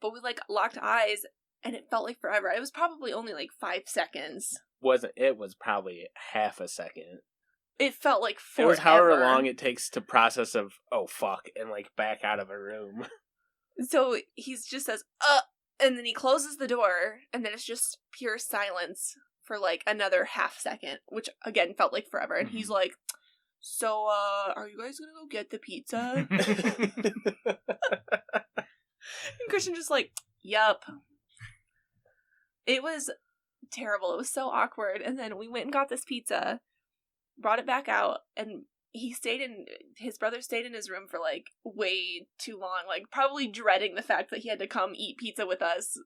[SPEAKER 2] But we, like, locked eyes and it felt like forever. It was probably only, like, 5 seconds.
[SPEAKER 3] It was probably half a second.
[SPEAKER 2] It felt like forever.
[SPEAKER 3] It was however long it takes to process of, oh, fuck, and, like, back out of a room.
[SPEAKER 2] So he just says, and then he closes the door, and then it's just pure silence for, like, another half second, which, again, felt like forever. And he's like, so, are you guys gonna go get the pizza? And Christian just like, yup. It was terrible. It was so awkward. And then we went and got this pizza, brought it back out, and his brother stayed in his room for, like, way too long, like, probably dreading the fact that he had to come eat pizza with us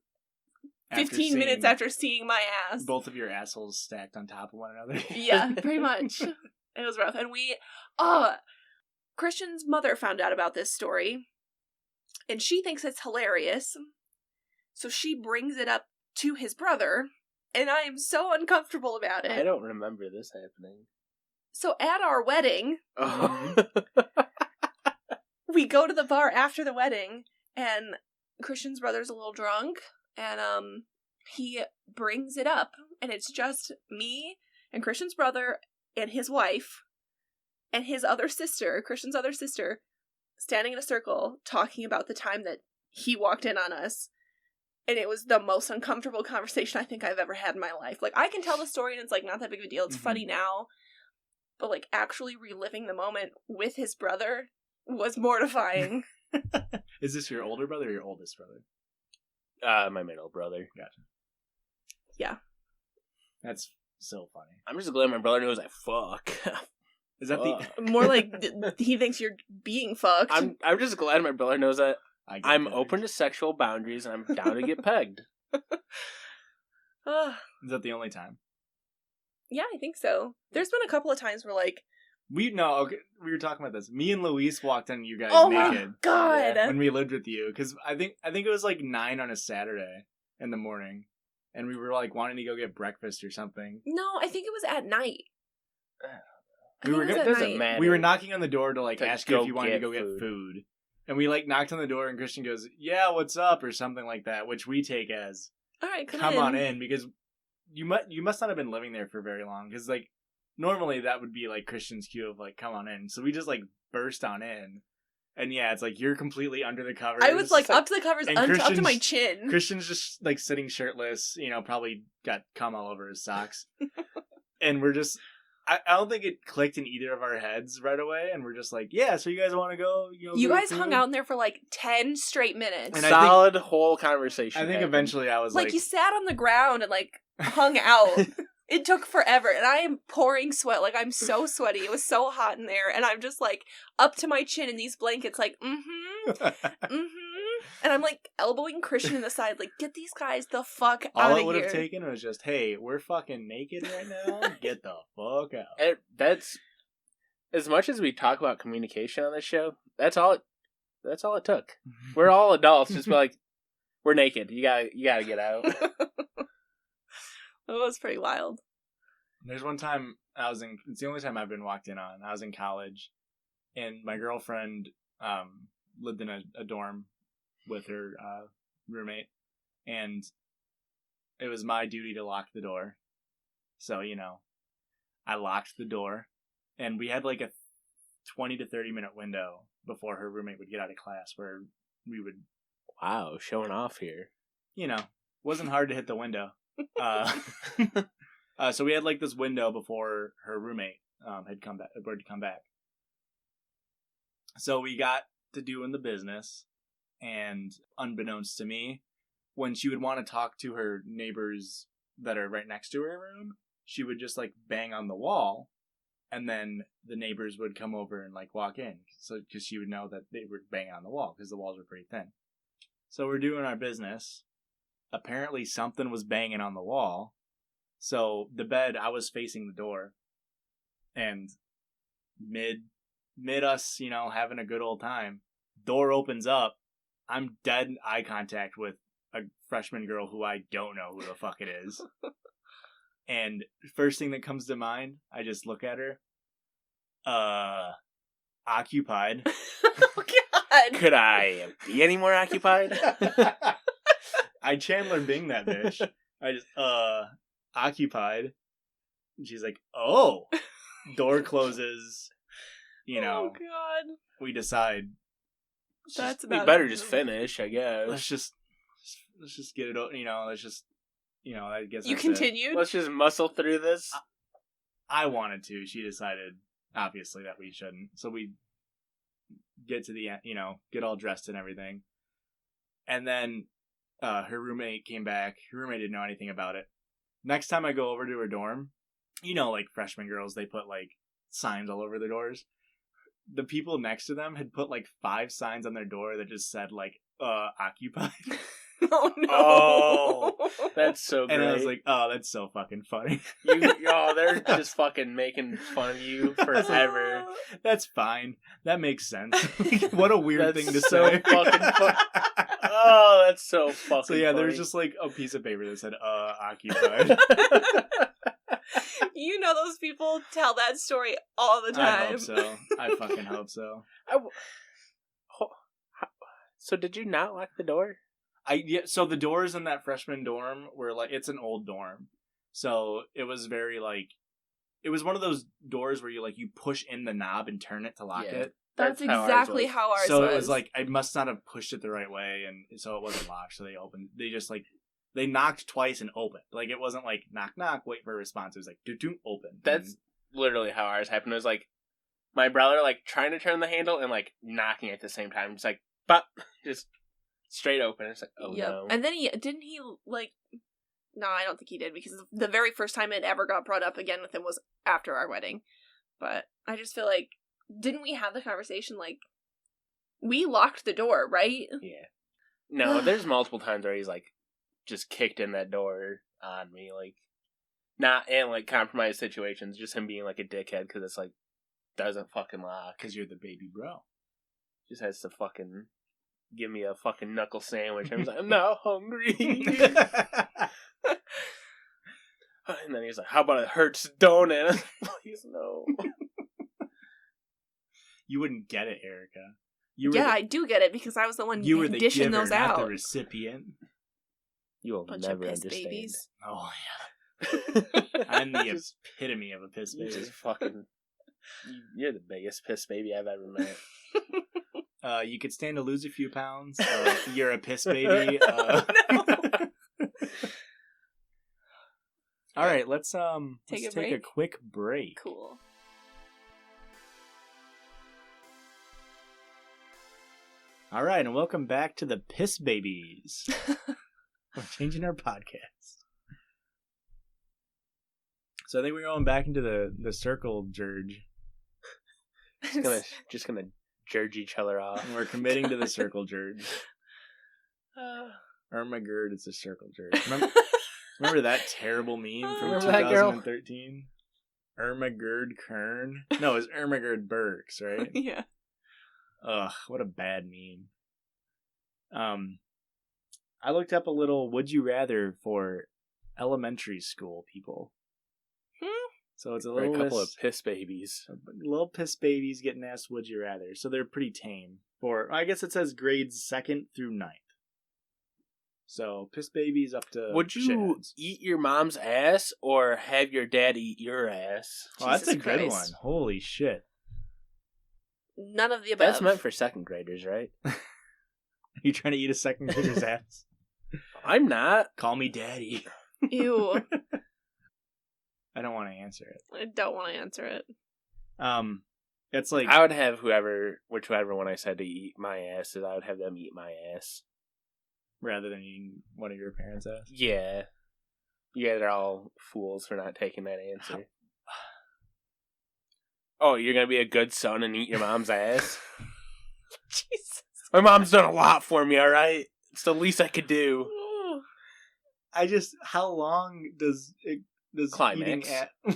[SPEAKER 2] 15 minutes after seeing my ass.
[SPEAKER 1] Both of your assholes stacked on top of one another.
[SPEAKER 2] Yeah, pretty much. It was rough. And Christian's mother found out about this story, and she thinks it's hilarious, so she brings it up to his brother, and I am so uncomfortable about it.
[SPEAKER 3] I don't remember this happening.
[SPEAKER 2] So at our wedding, we go to the bar after the wedding, and Christian's brother's a little drunk, and he brings it up, and it's just me and Christian's brother and his wife and his other sister, Christian's other sister, standing in a circle talking about the time that he walked in on us. And it was the most uncomfortable conversation I think I've ever had in my life. Like, I can tell the story and it's, like, not that big of a deal. It's funny now. But, like, actually reliving the moment with his brother was mortifying.
[SPEAKER 1] Is this your older brother or your oldest brother?
[SPEAKER 3] My middle brother.
[SPEAKER 1] Gotcha.
[SPEAKER 2] Yeah.
[SPEAKER 1] That's so funny.
[SPEAKER 3] I'm just glad my brother knows I fuck.
[SPEAKER 1] Is that the...
[SPEAKER 2] More like he thinks you're being fucked.
[SPEAKER 3] I'm just glad my brother knows that I'm
[SPEAKER 1] pegged.
[SPEAKER 3] open to sexual boundaries and I'm down to get pegged.
[SPEAKER 1] Is that the only time?
[SPEAKER 2] Yeah, I think so. There's been a couple of times where like
[SPEAKER 1] we were talking about this. Me and Luis walked in you guys
[SPEAKER 2] oh
[SPEAKER 1] naked.
[SPEAKER 2] my god!
[SPEAKER 1] When we lived with you, because I think it was like 9 on a Saturday in the morning, and we were like wanting to go get breakfast or something.
[SPEAKER 2] No, I think it was at night.
[SPEAKER 1] We were
[SPEAKER 2] it
[SPEAKER 3] doesn't matter.
[SPEAKER 1] We were knocking on the door to like
[SPEAKER 3] To
[SPEAKER 1] ask you
[SPEAKER 3] go
[SPEAKER 1] if you wanted to
[SPEAKER 3] get
[SPEAKER 1] go get
[SPEAKER 3] food.
[SPEAKER 1] food, and we like knocked on the door, and Christian goes, "Yeah, what's up?" or something like that, which we take as
[SPEAKER 2] All right,
[SPEAKER 1] come on in, because you must not have been living there for very long, because like normally that would be like Christian's cue of like come on in, so we just like burst on in, and yeah, it's like you're completely under the covers.
[SPEAKER 2] I was like up to the covers,
[SPEAKER 1] and
[SPEAKER 2] up to
[SPEAKER 1] Christian's-
[SPEAKER 2] my chin.
[SPEAKER 1] Christian's just like sitting shirtless, probably got cum all over his socks, and we're just. I don't think it clicked in either of our heads right away, and we're just like, yeah, so you guys want to go?
[SPEAKER 2] You guys hung out in there for like 10 straight minutes.
[SPEAKER 1] And
[SPEAKER 3] solid whole conversation.
[SPEAKER 1] I think
[SPEAKER 3] happened.
[SPEAKER 1] eventually I was like...
[SPEAKER 2] you sat on the ground and like hung out. It took forever, and I am pouring sweat. Like, I'm so sweaty. It was so hot in there, and I'm just like up to my chin in these blankets, like, and I'm like elbowing Christian in the side, like, get these guys the fuck out
[SPEAKER 1] All
[SPEAKER 2] of
[SPEAKER 1] it
[SPEAKER 2] here.
[SPEAKER 1] would have taken was just, hey, we're fucking naked right now. Get the fuck out.
[SPEAKER 3] That's as much as we talk about communication on this show. That's all it took. We're all adults. Just be like, we're naked. You gotta get out.
[SPEAKER 2] That was pretty wild.
[SPEAKER 1] There's one time it's the only time I've been walked in on. I was in college, and my girlfriend lived in a dorm with her roommate, and it was my duty to lock the door. So, I locked the door, and we had like a 20 to 30 minute window before her roommate would get out of class where we would...
[SPEAKER 3] Wow, showing off here.
[SPEAKER 1] Wasn't hard to hit the window. So we had like this window before her roommate had come back. So we got to doing the business, and unbeknownst to me, when she would want to talk to her neighbors that are right next to her room, she would just like bang on the wall, and then the neighbors would come over and like walk in, so because she would know that they were banging on the wall because the walls were pretty thin. So we're doing our business. Apparently something was banging on the wall. So the bed, I was facing the door, and mid us, having a good old time, door opens up. I'm dead in eye contact with a freshman girl who I don't know who the fuck it is. And first thing that comes to mind, I just look at her. Occupied.
[SPEAKER 2] Oh, God.
[SPEAKER 3] Could I be any more occupied?
[SPEAKER 1] I Chandler Bing that bitch. I just, occupied. And she's like, oh. Door closes.
[SPEAKER 2] Oh, God.
[SPEAKER 1] We decide.
[SPEAKER 2] That's
[SPEAKER 3] We
[SPEAKER 2] about
[SPEAKER 3] better
[SPEAKER 2] it.
[SPEAKER 3] just finish, I guess.
[SPEAKER 1] Let's just get it, let's just, I guess
[SPEAKER 2] You
[SPEAKER 1] that's
[SPEAKER 2] continued?
[SPEAKER 3] Let's just muscle through this.
[SPEAKER 1] I wanted to. She decided, obviously, that we shouldn't. So we get to the end, get all dressed and everything. And then her roommate came back. Her roommate didn't know anything about it. Next time I go over to her dorm, like freshman girls, they put like signs all over their doors. The people next to them had put like 5 signs on their door that just said like, occupied.
[SPEAKER 2] Oh, no.
[SPEAKER 3] Oh, that's so great.
[SPEAKER 1] And I was like, oh, that's so fucking funny.
[SPEAKER 3] They're just fucking making fun of you forever.
[SPEAKER 1] That's fine. That makes sense. What a weird
[SPEAKER 3] That's
[SPEAKER 1] thing to
[SPEAKER 3] so
[SPEAKER 1] say.
[SPEAKER 3] fucking fun. Oh, that's so fucking
[SPEAKER 1] So yeah,
[SPEAKER 3] funny.
[SPEAKER 1] there's just like a piece of paper that said, occupied.
[SPEAKER 2] Those people tell that story all the time.
[SPEAKER 1] I hope so. I fucking hope so.
[SPEAKER 3] So did you not lock the door?
[SPEAKER 1] So the doors in that freshman dorm were like, it's an old dorm. So it was very like, it was one of those doors where you push in the knob and turn it to lock it.
[SPEAKER 2] That's
[SPEAKER 3] how ours
[SPEAKER 2] exactly
[SPEAKER 3] was.
[SPEAKER 2] how ours
[SPEAKER 1] So
[SPEAKER 2] was.
[SPEAKER 1] it was like, I must not have pushed it the right way, and so it wasn't locked. So they just they knocked twice and opened. Like, it wasn't like, knock, knock, wait for a response. It was like, do open.
[SPEAKER 3] That's literally how ours happened. It was like, my brother, trying to turn the handle and, knocking at the same time. Just like, pop, just straight open. It's like, oh
[SPEAKER 2] Yep.
[SPEAKER 3] no.
[SPEAKER 2] And then didn't he like? No, I don't think he did, because the very first time it ever got brought up again with him was after our wedding. But I just feel like, didn't we have the conversation, like, we locked the door, right?
[SPEAKER 3] Yeah. No, there's multiple times where he's like just kicked in that door on me, like not in like compromised situations, just him being like a dickhead because it's like doesn't fucking lock.
[SPEAKER 1] Because you're the baby bro.
[SPEAKER 3] Just has to fucking give me a fucking knuckle sandwich. I'm like, I'm not hungry. And then he's like, how about a Hertz donut? Please no.
[SPEAKER 1] You wouldn't get it, Erica.
[SPEAKER 2] I do get it, because I was the one
[SPEAKER 1] you were the
[SPEAKER 2] dishing
[SPEAKER 1] giver,
[SPEAKER 2] those
[SPEAKER 1] not
[SPEAKER 2] out.
[SPEAKER 1] the recipient.
[SPEAKER 3] You will
[SPEAKER 2] Bunch
[SPEAKER 3] never
[SPEAKER 2] of piss
[SPEAKER 3] understand.
[SPEAKER 2] babies.
[SPEAKER 1] Oh yeah. I'm the epitome of a piss
[SPEAKER 3] You
[SPEAKER 1] baby.
[SPEAKER 3] just fucking. You're the biggest piss baby I've ever met.
[SPEAKER 1] You could stand to lose a few pounds. You're a piss baby.
[SPEAKER 2] No.
[SPEAKER 1] All right, let's
[SPEAKER 2] Take
[SPEAKER 1] take
[SPEAKER 2] a
[SPEAKER 1] a
[SPEAKER 2] break?
[SPEAKER 1] quick break.
[SPEAKER 2] Cool.
[SPEAKER 1] All right, and welcome back to the Piss Babies. We're changing our podcast. So I think we're going back into the circle, Judge.
[SPEAKER 3] Just gonna judge each other off.
[SPEAKER 1] And we're committing to the circle, Judge. Ermagerd, it's a circle, Judge. Remember that terrible meme from
[SPEAKER 3] Remember that girl?
[SPEAKER 1] 2013? Ermagerd Kern? No, it was Ermagerd Burks, right?
[SPEAKER 2] Yeah.
[SPEAKER 1] Ugh, what a bad meme. I looked up a little would you rather for elementary school people. So it's a
[SPEAKER 3] Or
[SPEAKER 1] little
[SPEAKER 3] a couple
[SPEAKER 1] list,
[SPEAKER 3] of piss babies.
[SPEAKER 1] little piss babies getting asked would you rather. So they're pretty tame. For I guess it says grades 2nd through 9th. So piss babies up to
[SPEAKER 3] Would you
[SPEAKER 1] shitheads.
[SPEAKER 3] eat your mom's ass or have your dad eat your ass?
[SPEAKER 1] Oh, that's a
[SPEAKER 2] Jesus
[SPEAKER 1] good one.
[SPEAKER 2] Christ.
[SPEAKER 1] Holy shit.
[SPEAKER 2] None of the above.
[SPEAKER 3] That's meant for second graders, right?
[SPEAKER 1] Are you trying to eat a second grader's ass?
[SPEAKER 3] I'm not.
[SPEAKER 1] Call me daddy.
[SPEAKER 2] Ew.
[SPEAKER 1] I don't want to answer it.
[SPEAKER 2] I don't want to answer it.
[SPEAKER 1] It's like
[SPEAKER 3] I would have whichever one I said to eat my ass, I would have them eat my ass.
[SPEAKER 1] rather than eating one of your parents' ass.
[SPEAKER 3] Yeah. You guys are all fools for not taking that answer. Oh, you're gonna be a good son and eat your mom's ass?
[SPEAKER 2] Jesus.
[SPEAKER 3] My mom's done a lot for me, alright? It's the least I could do.
[SPEAKER 1] I just, how long does
[SPEAKER 3] Climax.
[SPEAKER 1] eating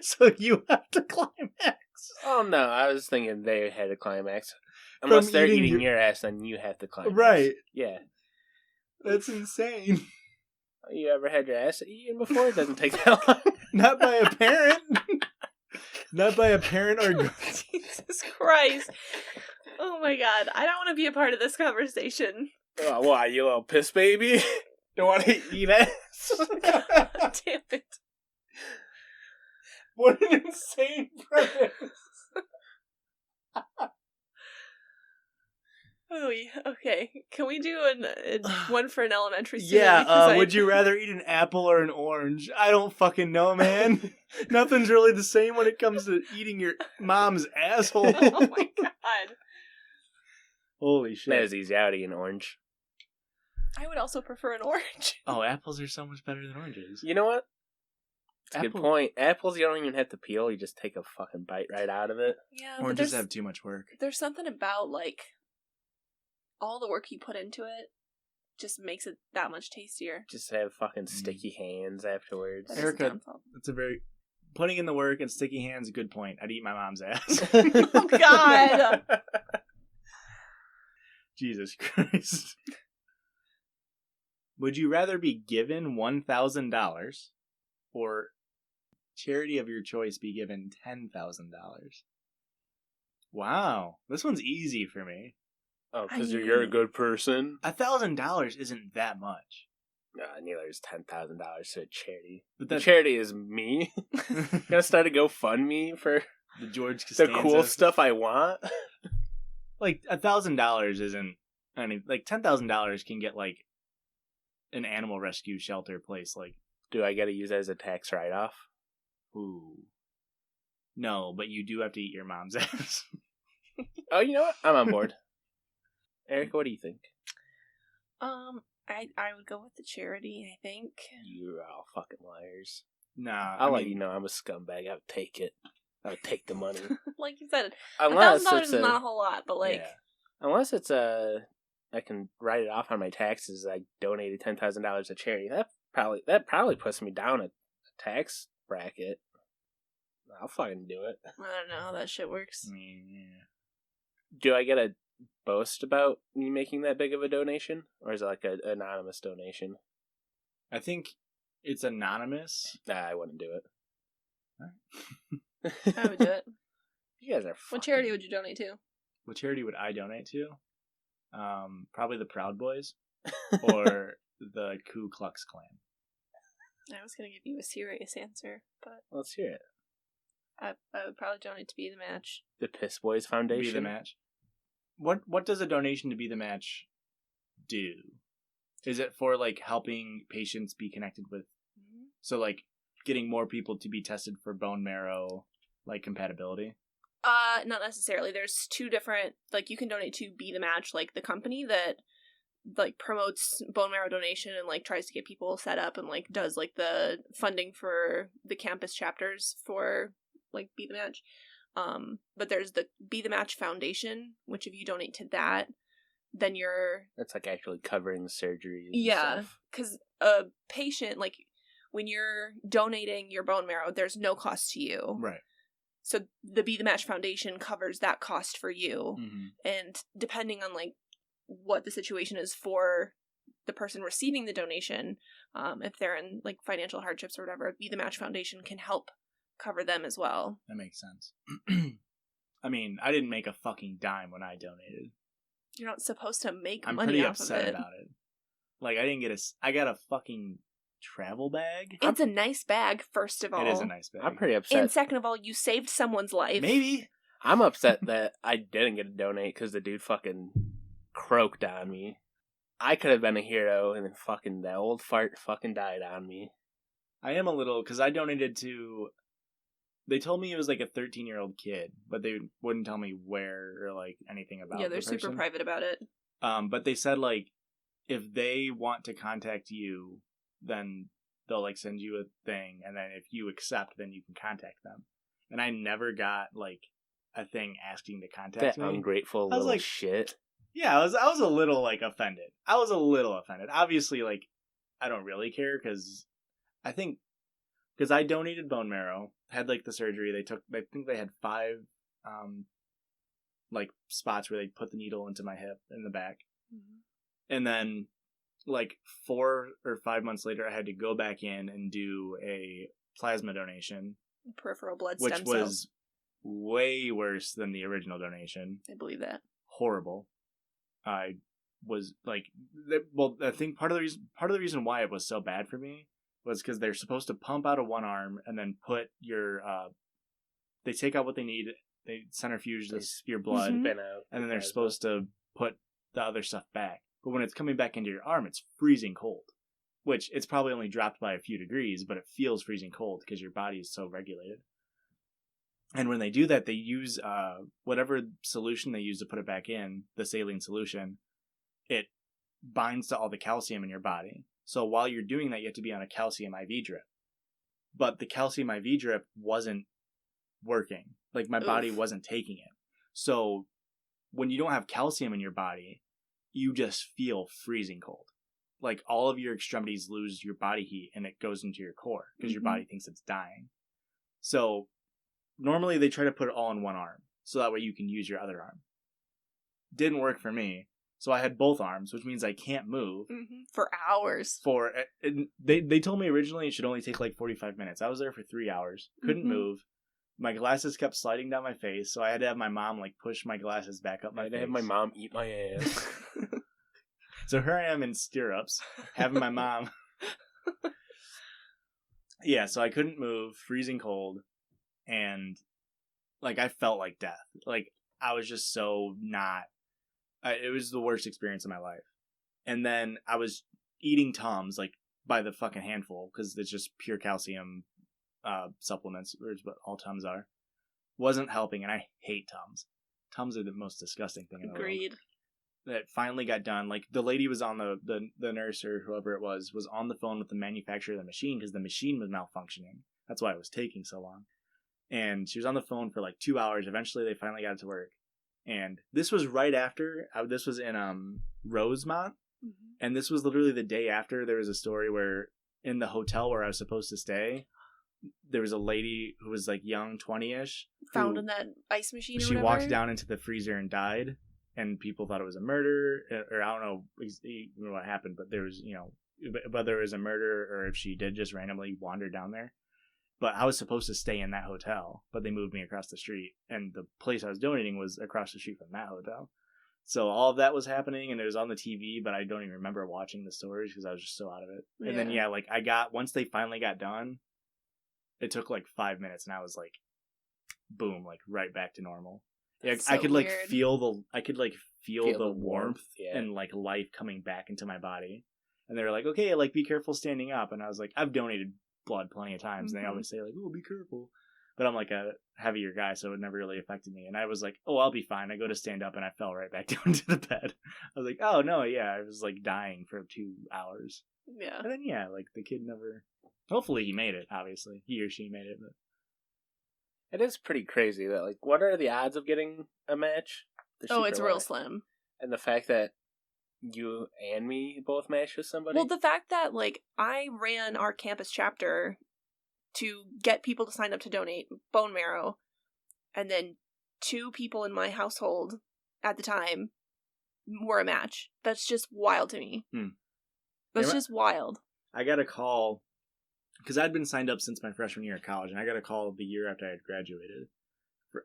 [SPEAKER 1] so you have to climax.
[SPEAKER 3] Oh no, I was thinking they had a climax. Unless they're eating your ass, then you have to climax.
[SPEAKER 1] Right.
[SPEAKER 3] Yeah.
[SPEAKER 1] That's insane.
[SPEAKER 3] You ever had your ass eaten before? It doesn't take that long.
[SPEAKER 1] Not by a parent. Not by a parent or...
[SPEAKER 2] Jesus Christ. Oh my god. I don't want to be a part of this conversation.
[SPEAKER 3] Oh, why, you little piss baby? Don't want to eat ass?
[SPEAKER 2] God damn it.
[SPEAKER 1] What an insane premise.
[SPEAKER 2] Oh, yeah. Okay. Can we do one for an elementary student?
[SPEAKER 1] Yeah,
[SPEAKER 2] Because
[SPEAKER 1] would you rather eat an apple or an orange? I don't fucking know, man. Nothing's really the same when it comes to eating your mom's asshole.
[SPEAKER 2] Oh my god.
[SPEAKER 1] Holy shit.
[SPEAKER 3] That is easy. I would eat an orange.
[SPEAKER 2] I would also prefer an orange.
[SPEAKER 1] Oh, apples are so much better than oranges.
[SPEAKER 3] You know what? That's a
[SPEAKER 1] Apple-
[SPEAKER 3] good point. Apples, you don't even have to peel. You just take a fucking bite right out of it.
[SPEAKER 2] Yeah, but
[SPEAKER 1] Oranges have too much work.
[SPEAKER 2] there's something about, like, all the work you put into it just makes it that much tastier.
[SPEAKER 3] Just have fucking sticky hands afterwards.
[SPEAKER 2] That is
[SPEAKER 1] Erica-
[SPEAKER 2] the downfall.
[SPEAKER 1] It's a very... Putting in the work and sticky hands, good point. I'd eat my mom's ass.
[SPEAKER 2] Oh god!
[SPEAKER 1] Jesus Christ. Would you rather be given $1,000 or charity of your choice be given $10,000? Wow. This one's easy for me.
[SPEAKER 3] Oh, because
[SPEAKER 2] I
[SPEAKER 3] you're a
[SPEAKER 2] mean-
[SPEAKER 3] good person?
[SPEAKER 1] $1,000 isn't that much.
[SPEAKER 3] Neither is $10,000 to a charity.
[SPEAKER 1] But
[SPEAKER 3] The
[SPEAKER 1] that's
[SPEAKER 3] charity is me. Gonna start a GoFundMe for
[SPEAKER 1] the George
[SPEAKER 3] the
[SPEAKER 1] Costanza.
[SPEAKER 3] cool stuff I want.
[SPEAKER 1] Like, $1,000 isn't... I mean, like, $10,000 can get, like, an animal rescue shelter place, like...
[SPEAKER 3] Do I gotta use that as a tax write-off?
[SPEAKER 1] Ooh. No, but you do have to eat your mom's ass.
[SPEAKER 3] Oh, you know what? I'm on board. Erica, what do you think?
[SPEAKER 2] I would go with the charity, I think.
[SPEAKER 3] You're all fucking liars.
[SPEAKER 1] Nah,
[SPEAKER 3] I'll let you know I'm a scumbag. I would take it. I would take the money.
[SPEAKER 2] Like you said,
[SPEAKER 3] Unless
[SPEAKER 2] $1,000
[SPEAKER 3] it's
[SPEAKER 2] is not a whole lot, but like...
[SPEAKER 1] Yeah.
[SPEAKER 3] Unless it's I can write it off on my taxes. I donated $10,000 to charity. That probably puts me down a tax bracket. I'll fucking do it.
[SPEAKER 2] I don't know how that shit works.
[SPEAKER 1] I mean, yeah.
[SPEAKER 3] Do I get a boast about me making that big of a donation, or is it like an anonymous donation?
[SPEAKER 1] I think it's anonymous.
[SPEAKER 3] Nah, I wouldn't do it.
[SPEAKER 2] I would do it.
[SPEAKER 3] You guys are.
[SPEAKER 2] What charity would you donate to?
[SPEAKER 1] What charity would I donate to? Probably the Proud Boys or the Ku Klux Klan.
[SPEAKER 2] I was going to give you a serious answer, but...
[SPEAKER 3] Let's hear it.
[SPEAKER 2] I would probably donate to Be the Match.
[SPEAKER 3] The Piss Boys Foundation.
[SPEAKER 1] Be the Match. What does a donation to Be the Match do? Is it for like helping patients be connected with?
[SPEAKER 2] Mm-hmm.
[SPEAKER 1] So like getting more people to be tested for bone marrow like compatibility?
[SPEAKER 2] Not necessarily. There's two different, like, you can donate to Be the Match, like the company that like promotes bone marrow donation and like tries to get people set up and like does like the funding for the campus chapters for like Be the Match. But there's the Be the Match Foundation, which if you donate to that, then you're...
[SPEAKER 3] That's like actually covering the surgeries.
[SPEAKER 2] Yeah, because a patient, like, when you're donating your bone marrow, there's no cost to you.
[SPEAKER 1] Right.
[SPEAKER 2] So the Be the Match Foundation covers that cost for you.
[SPEAKER 1] Mm-hmm.
[SPEAKER 2] And depending on, like, what the situation is for the person receiving the donation, if they're in, like, financial hardships or whatever, Be the Match Foundation can help cover them as well.
[SPEAKER 1] That makes sense. I mean, I didn't make a fucking dime when I donated.
[SPEAKER 2] You're not supposed to make
[SPEAKER 1] I'm
[SPEAKER 2] money
[SPEAKER 1] pretty
[SPEAKER 2] off of
[SPEAKER 1] upset
[SPEAKER 2] it.
[SPEAKER 1] about it. Like, I got a fucking travel bag.
[SPEAKER 2] It's a nice bag, first of all.
[SPEAKER 1] It is a nice bag.
[SPEAKER 3] I'm pretty upset.
[SPEAKER 2] And second of all, you saved someone's life.
[SPEAKER 1] Maybe.
[SPEAKER 3] I'm upset that I didn't get to donate because the dude fucking croaked on me. I could have been a hero, and then fucking that old fart fucking died on me.
[SPEAKER 1] I am a little, because I donated to... They told me it was like a 13-year-old kid, but they wouldn't tell me where or like anything about
[SPEAKER 2] Yeah, they're
[SPEAKER 1] the person.
[SPEAKER 2] super private about it.
[SPEAKER 1] But they said like, if they want to contact you, then they'll like send you a thing, and then if you accept, then you can contact them. And I never got like a thing asking to contact
[SPEAKER 3] That
[SPEAKER 1] me.
[SPEAKER 3] ungrateful
[SPEAKER 1] I was
[SPEAKER 3] little
[SPEAKER 1] like,
[SPEAKER 3] shit.
[SPEAKER 1] Yeah, I was a little like offended. I was a little offended. Obviously, like I don't really care because I donated bone marrow, had like the surgery. I think they had 5 like spots where they put the needle into my hip in the back. Mm-hmm. And then like 4 or 5 months later, I had to go back in and do a plasma donation.
[SPEAKER 2] Peripheral blood stem cells.
[SPEAKER 1] Which was way worse than the original donation.
[SPEAKER 2] I believe that.
[SPEAKER 1] Horrible. I was like, I think part of the reason why it was so bad for me was because they're supposed to pump out of one arm and then put your, they take out what they need, they centrifuge your blood,
[SPEAKER 2] mm-hmm.
[SPEAKER 1] and then they're supposed to put the other stuff back. But when it's coming back into your arm, it's freezing cold. Which, it's probably only dropped by a few degrees, but it feels freezing cold because your body is so regulated. And when they do that, they use whatever solution they use to put it back in, the saline solution, it binds to all the calcium in your body. So while you're doing that, you have to be on a calcium IV drip. But the calcium IV drip wasn't working. Like, my body wasn't taking it. So when you don't have calcium in your body, you just feel freezing cold. Like, all of your extremities lose your body heat and it goes into your core because your body thinks it's dying. So normally they try to put it all in one arm so that way you can use your other arm. Didn't work for me. So I had both arms, which means I can't move.
[SPEAKER 2] Mm-hmm. For hours.
[SPEAKER 1] They told me originally it should only take like 45 minutes. I was there for 3 hours. Couldn't move. My glasses kept sliding down my face, so I had to have my mom like push my glasses back up my face. I had to have
[SPEAKER 3] my mom eat my ass.
[SPEAKER 1] So here I am in stirrups, having my mom. Yeah, so I couldn't move, freezing cold, and like I felt like death. Like I was just so not. It was the worst experience of my life. And then I was eating Tums like by the fucking handful because it's just pure calcium supplements, which is what all Tums are. Wasn't helping, and I hate Tums. Tums are the most disgusting thing in the world.
[SPEAKER 2] Agreed.
[SPEAKER 1] that finally got done. Like, the lady was on the nurse or whoever it was on the phone with the manufacturer of the machine because the machine was malfunctioning. That's why it was taking so long. And she was on the phone for like 2 hours. Eventually, they finally got it to work. And this was right after, this was in Rosemont. Mm-hmm. And this was literally the day after there was a story where in the hotel where I was supposed to stay, there was a lady who was like young, 20-ish.
[SPEAKER 2] Found in that ice machine or
[SPEAKER 1] she
[SPEAKER 2] whatever?
[SPEAKER 1] Walked down into the freezer and died. And people thought it was a murder, or I don't know what happened, but there was, whether it was a murder or if she did just randomly wander down there. But I was supposed to stay in that hotel, but they moved me across the street. And the place I was donating was across the street from that hotel. So all of that was happening, and it was on the TV, but I don't even remember watching the stories because I was just so out of it. Yeah. And then, like, once they finally got done, it took like 5 minutes, and I was like, boom, like right back to normal. Yeah, so I could like feel the warmth and like life coming back into my body. And they were like, okay, like be careful standing up. And I was like, I've donated blood plenty of times. Mm-hmm. And they always say like, oh, be careful. But I'm like a heavier guy, so it never really affected me. And I was like, oh, I'll be fine. I go to stand up and I fell right back down to the bed. I was like, oh no, yeah, I was like dying for 2 hours.
[SPEAKER 2] Yeah.
[SPEAKER 1] And then like the kid never. Hopefully he made it. Obviously, he or she made it. But
[SPEAKER 3] it is pretty crazy that, like, what are the odds of getting a match?
[SPEAKER 2] It's real slim.
[SPEAKER 3] And the fact that you and me both matched with somebody?
[SPEAKER 2] Well, the fact that, like, I ran our campus chapter to get people to sign up to donate bone marrow, and then 2 people in my household at the time were a match. That's just wild to me. That's just wild.
[SPEAKER 1] I got a call. Because I'd been signed up since my freshman year of college, and I got a call the year after I had graduated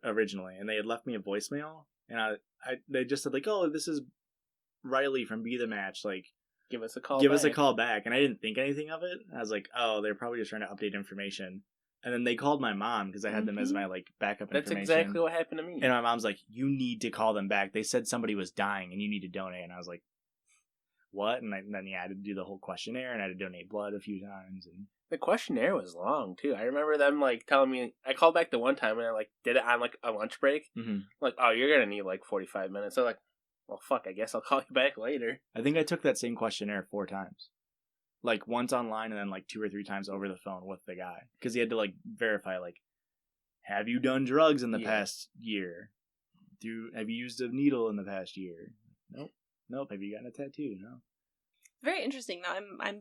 [SPEAKER 1] originally, and they had left me a voicemail, and they just said like, "Oh, this is Riley from Be the Match. Like,
[SPEAKER 3] give us a call.
[SPEAKER 1] Give us a call back." And I didn't think anything of it. I was like, "Oh, they're probably just trying to update information." And then they called my mom because I had them as my like backup information.
[SPEAKER 3] That's exactly what happened to me.
[SPEAKER 1] And my mom's like, "You need to call them back. They said somebody was dying, and you need to donate." And I was like, "What?" And then I had to do the whole questionnaire, and I had to donate blood a few times. And
[SPEAKER 3] the questionnaire was long too. I remember them like telling me. I called back the one time and I like did it on like a lunch break. Mm-hmm. Like, oh, you're gonna need like 45 minutes. So like, well, fuck. I guess I'll call you back later.
[SPEAKER 1] I think I took that same questionnaire 4 times, like once online and then like 2 or 3 times over the phone with the guy because he had to like verify like, have you done drugs in the past year? Have you used a needle in the past year? Nope. Have you gotten a tattoo? No.
[SPEAKER 2] Very interesting though. I'm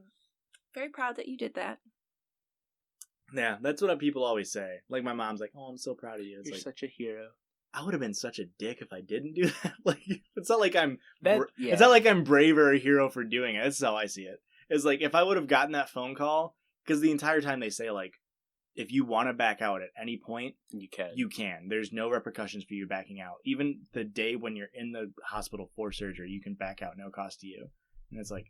[SPEAKER 2] very proud that you did that.
[SPEAKER 1] Yeah, that's what people always say. Like, my mom's like, "Oh, I'm so proud of you."
[SPEAKER 3] You're like, such a hero.
[SPEAKER 1] I would have been such a dick if I didn't do that. Like, it's not like it's not like I'm brave or a hero for doing it. That's how I see it. It's like, if I would have gotten that phone call, because the entire time they say, like, if you want to back out at any point, you can. There's no repercussions for you backing out. Even the day when you're in the hospital for surgery, you can back out, no cost to you. And it's like,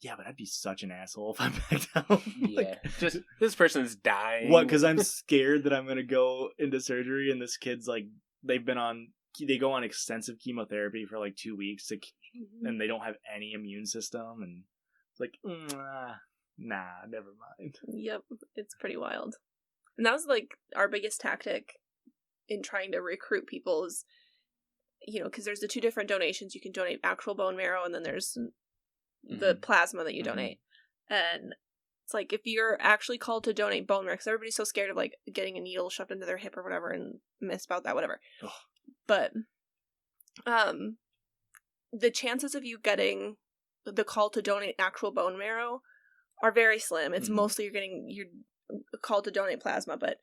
[SPEAKER 1] yeah, but I'd be such an asshole if I backed out.
[SPEAKER 3] Yeah, just this person's dying.
[SPEAKER 1] What? Because I'm scared that I'm gonna go into surgery, and this kid's like, they go on extensive chemotherapy for like 2 weeks, and they don't have any immune system, and it's like, nah, never mind.
[SPEAKER 2] Yep, it's pretty wild. And that was like our biggest tactic in trying to recruit people is, because there's the 2 different donations. You can donate actual bone marrow, and then there's the plasma that you donate. And it's like, if you're actually called to donate bone marrow, because everybody's so scared of like getting a needle shoved into their hip or whatever, and miss about that, whatever. Ugh. But the chances of you getting the call to donate actual bone marrow are very slim. It's mostly you're called to donate plasma. But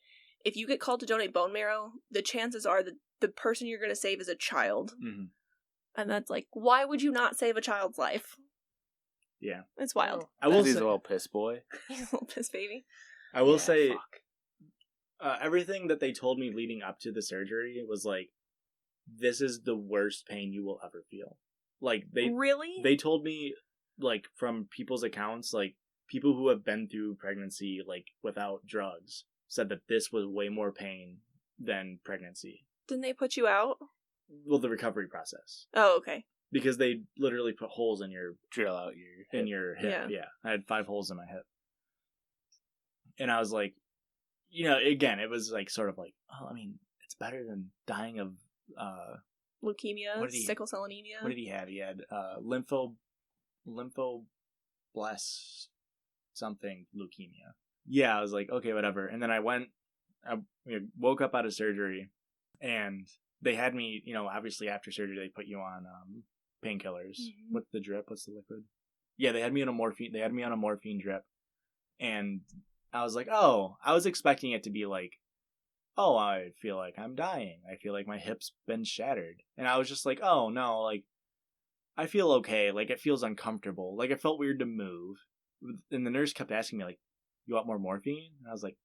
[SPEAKER 2] if you get called to donate bone marrow, the chances are that the person you're going to save is a child. And that's like, why would you not save a child's life?
[SPEAKER 1] Yeah.
[SPEAKER 2] It's wild.
[SPEAKER 3] He's a little piss boy.
[SPEAKER 2] He's a little piss baby.
[SPEAKER 1] I will say, everything that they told me leading up to the surgery was like, this is the worst pain you will ever feel. Like, they told me, like, from people's accounts, like, people who have been through pregnancy, like, without drugs, said that this was way more pain than pregnancy.
[SPEAKER 2] Didn't they put you out?
[SPEAKER 1] Well, the recovery process.
[SPEAKER 2] Oh, okay.
[SPEAKER 1] Because they literally put holes in your...
[SPEAKER 3] Drill out your
[SPEAKER 1] hip. Yeah. I had 5 holes in my hip. And I was like, again, it was like sort of like, oh, I mean, it's better than dying of
[SPEAKER 2] leukemia, sickle cell anemia.
[SPEAKER 1] What did he have? He had lymphoblast something leukemia. Yeah, I was like, okay, whatever. And then I woke up out of surgery, and they had me, obviously after surgery they put you on painkillers.
[SPEAKER 2] Mm-hmm.
[SPEAKER 1] What's the drip? What's the liquid? Yeah, they had me on a morphine. They had me on a morphine drip, and I was like, oh, I was expecting it to be like, oh, I feel like I'm dying. I feel like my hip's been shattered, and I was just like, oh no, like I feel okay. Like it feels uncomfortable. Like it felt weird to move, and the nurse kept asking me like, you want more morphine? And I was like,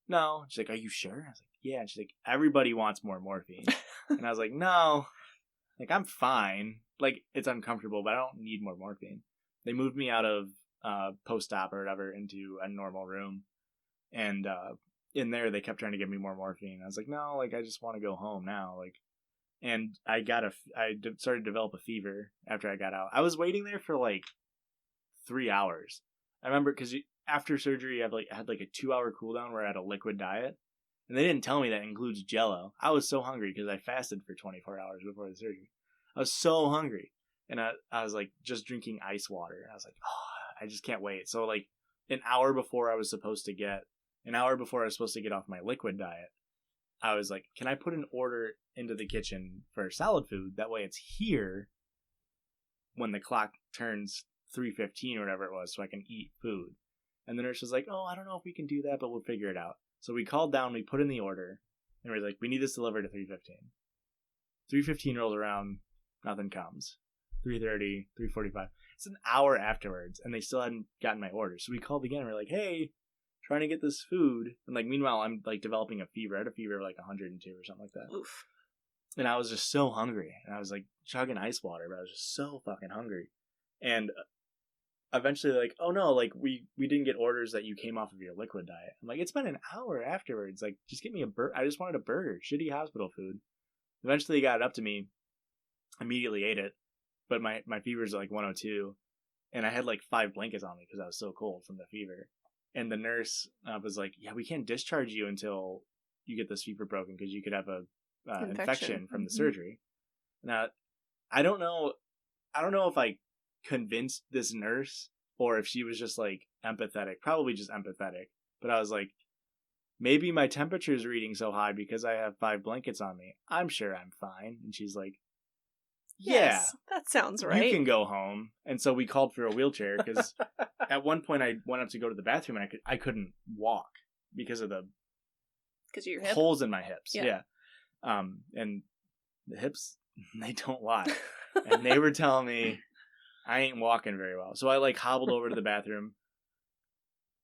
[SPEAKER 1] no. She's like, are you sure? I was like, yeah. And she's like, everybody wants more morphine. And I was like, no, like I'm fine. Like it's uncomfortable, but I don't need more morphine. They moved me out of post-op or whatever into a normal room, and in there they kept trying to give me more morphine. I was like, no, like I just want to go home now. Like, and I started to develop a fever after I got out. I was waiting there for like 3 hours. I remember because after surgery, I had like a 2-hour cool down where I had a liquid diet, and they didn't tell me that includes Jell-O. I was so hungry because I fasted for 24 hours before the surgery. I was so hungry, and I was like just drinking ice water. And I was like, oh, I just can't wait. So like an hour before I was supposed to get off my liquid diet, I was like, can I put an order into the kitchen for solid food? That way it's here when the clock turns 3:15 or whatever it was, so I can eat food. And the nurse was like, oh, I don't know if we can do that, but we'll figure it out. So we called down, we put in the order, and we're like, we need this delivered at 3:15. 3:15 rolls around, nothing comes. 3:30, 3:45. It's an hour afterwards, and they still hadn't gotten my order. So we called again, and we're like, hey, trying to get this food. And like, meanwhile, I'm like developing a fever. I had a fever of like 102 or something like that.
[SPEAKER 2] Oof.
[SPEAKER 1] And I was just so hungry. And I was like chugging ice water, but I was just so fucking hungry. And eventually, like, oh no, like we didn't get orders that you came off of your liquid diet. I'm like, it's been an hour afterwards. Like, just get me a burger. I just wanted a burger. Shitty hospital food. Eventually, he got it up to me. Immediately ate it. But my fever's like 102. And I had like 5 blankets on me because I was so cold from the fever. And the nurse was like, yeah, we can't discharge you until you get this fever broken because you could have a infection from the surgery. Now, I don't know if I convinced this nurse or if she was just like empathetic. Probably just empathetic. But I was like, maybe my temperature's reading so high because I have 5 blankets on me. I'm sure I'm fine. And she's like,
[SPEAKER 2] yes, that sounds right.
[SPEAKER 1] You can go home. And so we called for a wheelchair because at one point I went up to go to the bathroom and I couldn't walk because of
[SPEAKER 2] your hip?
[SPEAKER 1] Holes in my hips. Yeah. And the hips, they don't lie. And they were telling me I ain't walking very well. So I like hobbled over to the bathroom.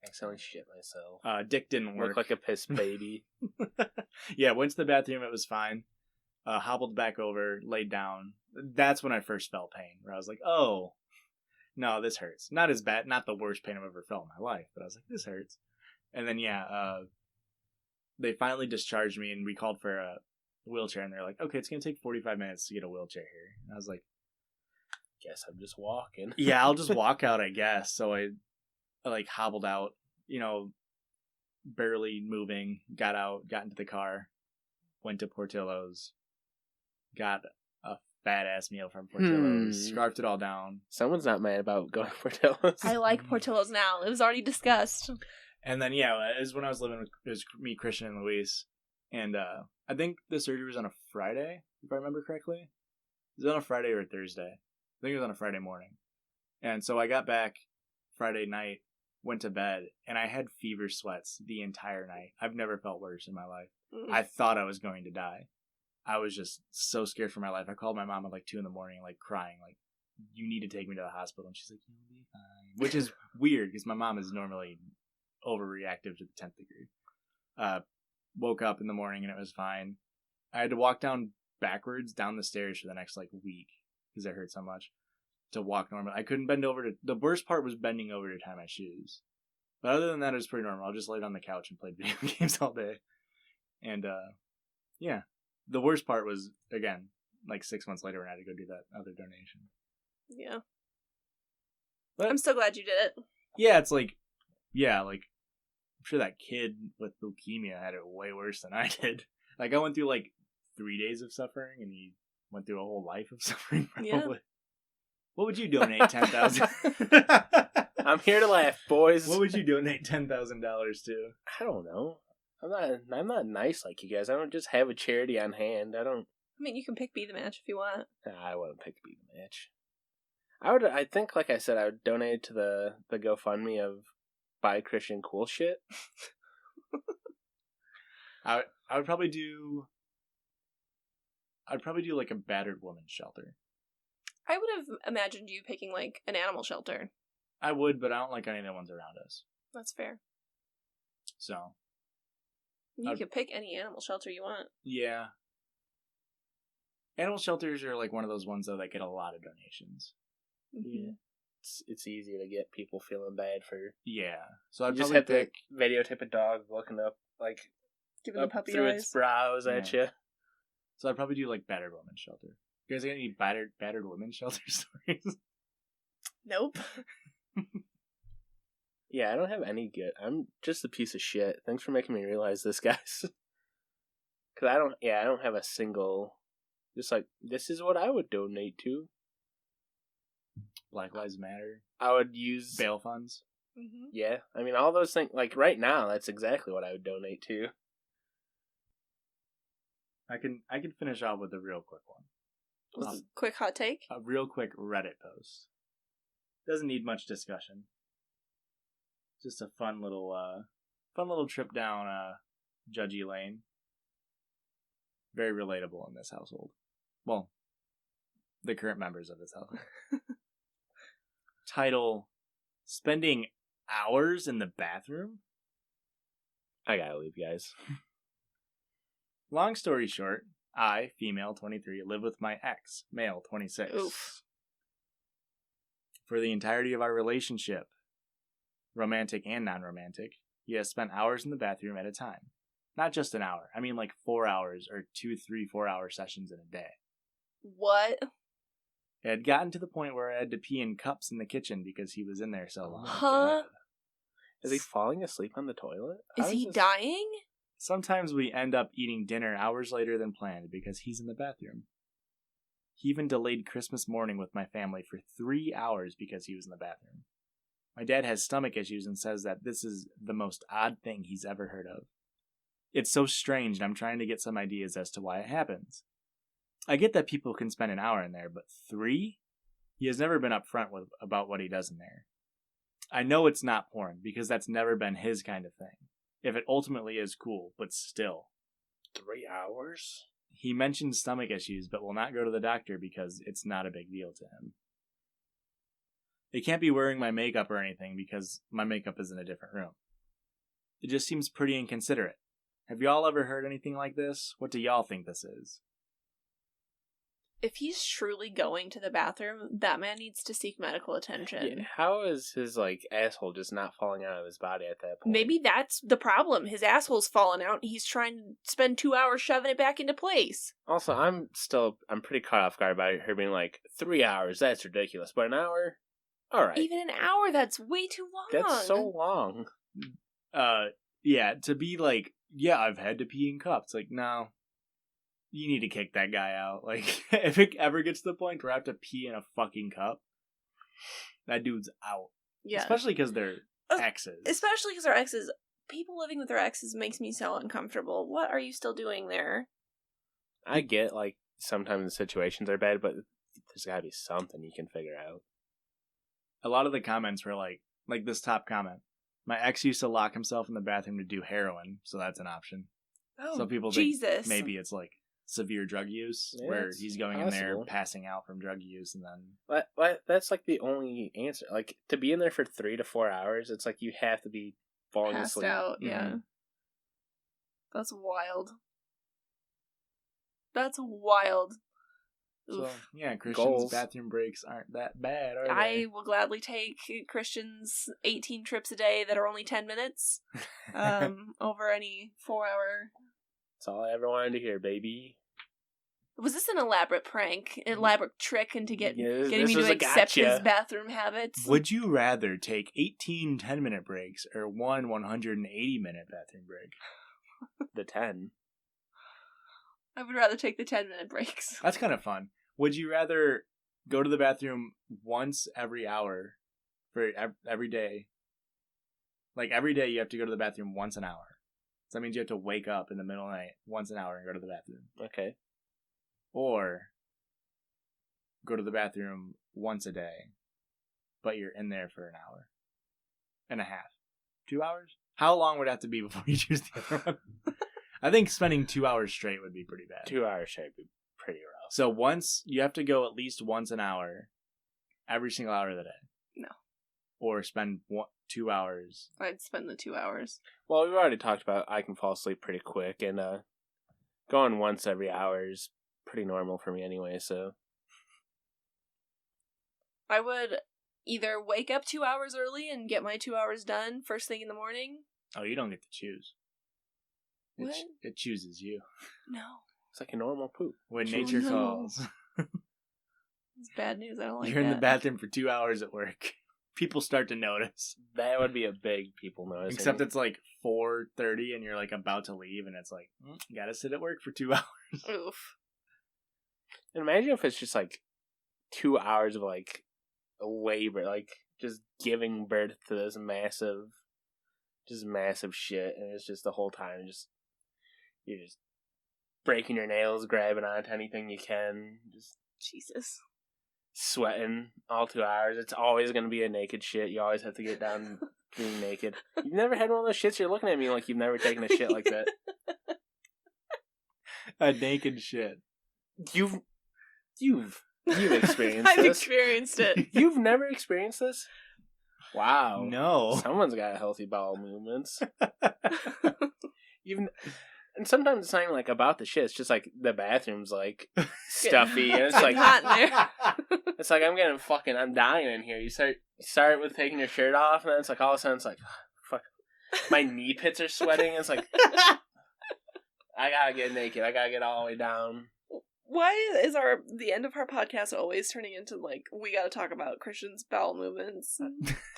[SPEAKER 3] I accidentally shit myself.
[SPEAKER 1] Dick didn't work.
[SPEAKER 3] Looked like a piss baby.
[SPEAKER 1] Yeah, went to the bathroom. It was fine. Hobbled back over, laid down. That's when I first felt pain, where I was like, oh, no, this hurts. Not as bad, not the worst pain I've ever felt in my life, but I was like, this hurts. And then, they finally discharged me, and we called for a wheelchair, and they're like, okay, it's going to take 45 minutes to get a wheelchair here. And I was like,
[SPEAKER 3] guess I'm just walking.
[SPEAKER 1] Yeah, I'll just walk out, I guess. So I like hobbled out, barely moving, got out, got into the car, went to Portillo's, got a fat ass meal from Portillo's, scarfed it all down.
[SPEAKER 3] Someone's not mad about going to Portillo's.
[SPEAKER 2] I like Portillo's now. It was already discussed.
[SPEAKER 1] And then, yeah, it was when I was living with, it was me, Christian, and Luis. And I think the surgery was on a Friday, if I remember correctly. It was on a Friday or a Thursday. I think it was on a Friday morning. And so I got back Friday night, went to bed, and I had fever sweats the entire night. I've never felt worse in my life. I thought I was going to die. I was just so scared for my life. I called my mom at like 2 a.m, like crying, like, you need to take me to the hospital. And she's like, you'll be fine. Which is weird because my mom is normally overreactive to the 10th degree. Woke up in the morning and it was fine. I had to walk backwards down the stairs for the next like week because it hurt so much to walk normal. I couldn't bend over the worst part was bending over to tie my shoes. But other than that, it was pretty normal. I just laid on the couch and played video games all day. And, yeah. The worst part was, again, like 6 months later when I had to go do that other donation.
[SPEAKER 2] Yeah.
[SPEAKER 1] But,
[SPEAKER 2] I'm so glad you did it.
[SPEAKER 1] Yeah, it's like, I'm sure that kid with leukemia had it way worse than I did. Like, I went through like 3 days of suffering, and he went through a whole life of suffering. Probably.
[SPEAKER 2] Yeah.
[SPEAKER 1] What would you donate $10,000?
[SPEAKER 3] I'm here to laugh, boys.
[SPEAKER 1] What would you donate $10,000 to?
[SPEAKER 3] I don't know. I'm not nice like you guys. I don't just have a charity on hand. I
[SPEAKER 2] mean, you can pick Be the Match if you want.
[SPEAKER 3] I wouldn't pick Be the Match. I think, like I said, I would donate to the GoFundMe of Buy Christian Cool Shit.
[SPEAKER 1] I would probably do like a battered women's shelter.
[SPEAKER 2] I would have imagined you picking, like, an animal shelter.
[SPEAKER 1] I would, but I don't like any of the ones around us.
[SPEAKER 2] That's fair.
[SPEAKER 1] So.
[SPEAKER 2] You could pick any animal shelter you want.
[SPEAKER 1] Yeah. Animal shelters are like one of those ones, though, that get a lot of donations.
[SPEAKER 2] Mm-hmm.
[SPEAKER 3] Yeah. It's easy to get people feeling bad for...
[SPEAKER 1] Yeah. So I'd
[SPEAKER 3] just
[SPEAKER 1] probably
[SPEAKER 3] have
[SPEAKER 1] pick...
[SPEAKER 3] to videotape a dog looking up, like...
[SPEAKER 2] Giving the puppy
[SPEAKER 3] through
[SPEAKER 2] eyes.
[SPEAKER 3] its brows at you.
[SPEAKER 1] So I'd probably do, like, battered women's shelter. You guys got any battered women's shelter stories?
[SPEAKER 2] Nope.
[SPEAKER 3] Yeah, I don't have any good. I'm just a piece of shit. Thanks for making me realize this, guys. Because I don't have a single... Just like, this is what I would donate to.
[SPEAKER 1] Black Lives Matter.
[SPEAKER 3] I would use...
[SPEAKER 1] Bail funds.
[SPEAKER 2] Mm-hmm.
[SPEAKER 3] Yeah, I mean, all those things... Like, right now, that's exactly what I would donate to.
[SPEAKER 1] I can finish off with a real quick one.
[SPEAKER 2] Quick hot take?
[SPEAKER 1] A real quick Reddit post. Doesn't need much discussion. Just a fun little trip down Judgy Lane. Very relatable in this household. Well, the current members of this household. Title: Spending hours in the bathroom?
[SPEAKER 3] I gotta leave, guys.
[SPEAKER 1] Long story short, I, female 23, live with my ex, male 26.
[SPEAKER 2] Oof.
[SPEAKER 1] For the entirety of our relationship, romantic and non-romantic, he has spent hours in the bathroom at a time. Not just an hour. I mean like 4 hours or 2, 3, 4 hour sessions in a day.
[SPEAKER 2] What?
[SPEAKER 1] It had gotten to the point where I had to pee in cups in the kitchen because he was in there so long.
[SPEAKER 2] Huh?
[SPEAKER 3] Is he falling asleep on the toilet?
[SPEAKER 2] Is he dying?
[SPEAKER 1] Sometimes we end up eating dinner hours later than planned because he's in the bathroom. He even delayed Christmas morning with my family for 3 hours because he was in the bathroom. My dad has stomach issues and says that this is the most odd thing he's ever heard of. It's so strange, and I'm trying to get some ideas as to why it happens. I get that people can spend an hour in there, but 3? He has never been upfront about what he does in there. I know it's not porn, because that's never been his kind of thing. If it ultimately is, cool, but still.
[SPEAKER 3] 3 hours?
[SPEAKER 1] He mentioned stomach issues, but will not go to the doctor because it's not a big deal to him. They can't be wearing my makeup or anything because my makeup is in a different room. It just seems pretty inconsiderate. Have y'all ever heard anything like this? What do y'all think this is?
[SPEAKER 2] If he's truly going to the bathroom, that man needs to seek medical attention.
[SPEAKER 3] Yeah, how is his, asshole just not falling out of his body at that point?
[SPEAKER 2] Maybe that's the problem. His asshole's fallen out and he's trying to spend 2 hours shoving it back into place.
[SPEAKER 3] Also, I'm pretty caught off guard by her being like, 3 hours, that's ridiculous. But an hour? Alright.
[SPEAKER 2] Even an hour, that's way too long.
[SPEAKER 3] That's so long.
[SPEAKER 1] Yeah, to be like, yeah, I've had to pee in cups. Like, no. You need to kick that guy out. Like, if it ever gets to the point where I have to pee in a fucking cup, that dude's out.
[SPEAKER 2] Yeah.
[SPEAKER 1] Especially because they're exes.
[SPEAKER 2] Especially because they're exes. People living with their exes makes me so uncomfortable. What are you still doing there?
[SPEAKER 3] I get, sometimes the situations are bad, but there's gotta be something you can figure out.
[SPEAKER 1] A lot of the comments were like this top comment. My ex used to lock himself in the bathroom to do heroin, so that's an option.
[SPEAKER 2] Oh,
[SPEAKER 1] so people
[SPEAKER 2] Jesus.
[SPEAKER 1] think maybe it's severe drug use, where he's going in there passing out from drug use, and then...
[SPEAKER 3] That's the only answer. To be in there for 3 to 4 hours, it's you have to be falling
[SPEAKER 2] passed
[SPEAKER 3] asleep.
[SPEAKER 2] out, yeah. That's wild. That's wild.
[SPEAKER 1] So, yeah, Christian's bathroom breaks aren't that bad, are they?
[SPEAKER 2] I will gladly take Christian's 18 trips a day that are only 10 minutes over any 4-hour...
[SPEAKER 3] That's all I ever wanted to hear, baby.
[SPEAKER 2] Was this an elaborate prank? An elaborate trick into getting me to accept
[SPEAKER 3] gotcha.
[SPEAKER 2] his bathroom habits?
[SPEAKER 1] Would you rather take 18 10-minute breaks or one 180-minute bathroom break?
[SPEAKER 3] The 10.
[SPEAKER 2] I would rather take the 10-minute breaks.
[SPEAKER 1] That's kind of fun. Would you rather go to the bathroom once every hour for every day? Like, every day you have to go to the bathroom once an hour. So that means you have to wake up in the middle of the night once an hour and go to the bathroom.
[SPEAKER 3] Okay.
[SPEAKER 1] Or go to the bathroom once a day, but you're in there for an hour and a half. 2 hours? How long would it have to be before you choose the other one? I think spending 2 hours straight would be pretty bad.
[SPEAKER 3] 2 hours straight would be pretty rough.
[SPEAKER 1] So you have to go at least once an hour, every single hour of the day.
[SPEAKER 2] No.
[SPEAKER 1] Or spend 2 hours.
[SPEAKER 2] I'd spend the 2 hours.
[SPEAKER 3] Well, we've already talked about I can fall asleep pretty quick, and going once every hour is pretty normal for me anyway, so.
[SPEAKER 2] I would either wake up 2 hours early and get my 2 hours done first thing in the morning.
[SPEAKER 1] Oh, you don't get to choose.
[SPEAKER 2] What?
[SPEAKER 1] It chooses you.
[SPEAKER 2] No.
[SPEAKER 3] It's like a normal poop.
[SPEAKER 1] When
[SPEAKER 2] Oh,
[SPEAKER 1] nature
[SPEAKER 2] no.
[SPEAKER 1] calls.
[SPEAKER 2] It's bad news. I don't like
[SPEAKER 1] You're in
[SPEAKER 2] that.
[SPEAKER 1] the bathroom for 2 hours at work. People start to notice.
[SPEAKER 3] That would be a big people notice.
[SPEAKER 1] Except it's like 4:30 and you're like about to leave and it's like, gotta sit at work for 2 hours.
[SPEAKER 2] Oof.
[SPEAKER 3] And imagine if it's just like 2 hours of like labor, like just giving birth to this massive shit, and it's just the whole time you're just breaking your nails, grabbing onto anything you can, just
[SPEAKER 2] Jesus.
[SPEAKER 3] sweating all 2 hours. It's always going to be a naked shit. You always have to get down being naked. You've never had one of those shits? You're looking at me like you've never taken a shit like that.
[SPEAKER 1] A naked shit.
[SPEAKER 3] You've experienced
[SPEAKER 2] I've
[SPEAKER 3] this.
[SPEAKER 2] experienced it.
[SPEAKER 3] You've never experienced this? Wow.
[SPEAKER 1] No.
[SPEAKER 3] Someone's got healthy bowel movements. And sometimes it's not even like about the shit. It's just like the bathroom's like stuffy, and it's like
[SPEAKER 2] hot in there.
[SPEAKER 3] It's like I'm dying in here. You start with taking your shirt off, and then it's like all of a sudden it's like, fuck, my knee pits are sweating. And it's like I gotta get naked. I gotta get all the way down.
[SPEAKER 2] Why is the end of our podcast always turning into like we gotta talk about Christian's bowel movements?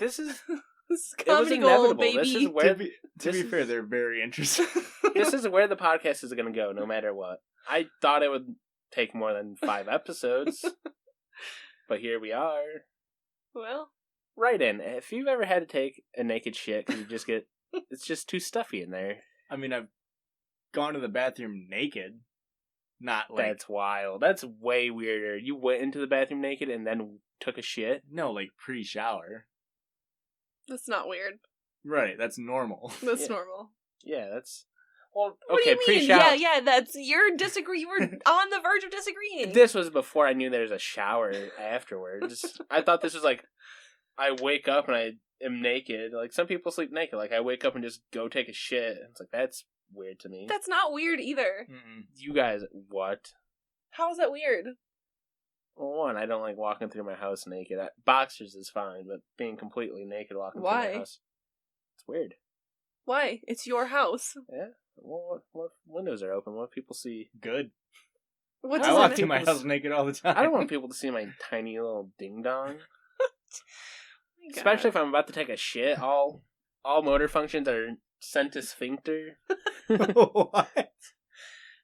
[SPEAKER 3] This is
[SPEAKER 2] This is
[SPEAKER 3] it was
[SPEAKER 2] comedy
[SPEAKER 3] inevitable.
[SPEAKER 2] gold, baby.
[SPEAKER 3] This is where
[SPEAKER 1] To be fair, they're very interesting.
[SPEAKER 3] this is where the podcast is going to go, no matter what. I thought it would take more than 5 episodes, but here we are.
[SPEAKER 2] Well,
[SPEAKER 3] Right in. If you've ever had to take a naked shit because it's just too stuffy in there.
[SPEAKER 1] I mean, I've gone to the bathroom naked. Not like...
[SPEAKER 3] That's wild. That's way weirder. You went into the bathroom naked and then took a shit?
[SPEAKER 1] No, like pre-shower.
[SPEAKER 2] that's not weird.
[SPEAKER 1] Right, that's normal.
[SPEAKER 2] That's
[SPEAKER 3] Yeah.
[SPEAKER 2] normal.
[SPEAKER 3] Yeah, that's... Well,
[SPEAKER 2] What
[SPEAKER 3] okay,
[SPEAKER 2] do you mean?
[SPEAKER 3] pre-shower.
[SPEAKER 2] Yeah, that's you were on the verge of disagreeing.
[SPEAKER 3] This was before I knew there was a shower afterwards. I thought this was like, I wake up and I am naked. Like, some people sleep naked. Like, I wake up and just go take a shit. It's like, that's weird to me.
[SPEAKER 2] That's not weird either.
[SPEAKER 1] Mm-mm.
[SPEAKER 3] You guys, what?
[SPEAKER 2] How is that weird?
[SPEAKER 3] Well, one, I don't like walking through my house naked. Boxers is fine, but being completely naked walking through
[SPEAKER 2] Why?
[SPEAKER 3] my house, it's weird.
[SPEAKER 2] Why? It's your house.
[SPEAKER 3] Yeah. Well, what windows are open? What people see?
[SPEAKER 1] Good.
[SPEAKER 2] What
[SPEAKER 1] I
[SPEAKER 2] does
[SPEAKER 1] walk
[SPEAKER 2] that
[SPEAKER 1] to
[SPEAKER 2] mean?
[SPEAKER 1] my house naked all the time.
[SPEAKER 3] I don't want people to see my tiny little ding dong.
[SPEAKER 2] My God.
[SPEAKER 3] Especially if I'm about to take a shit. All motor functions are sent to sphincter.
[SPEAKER 1] What?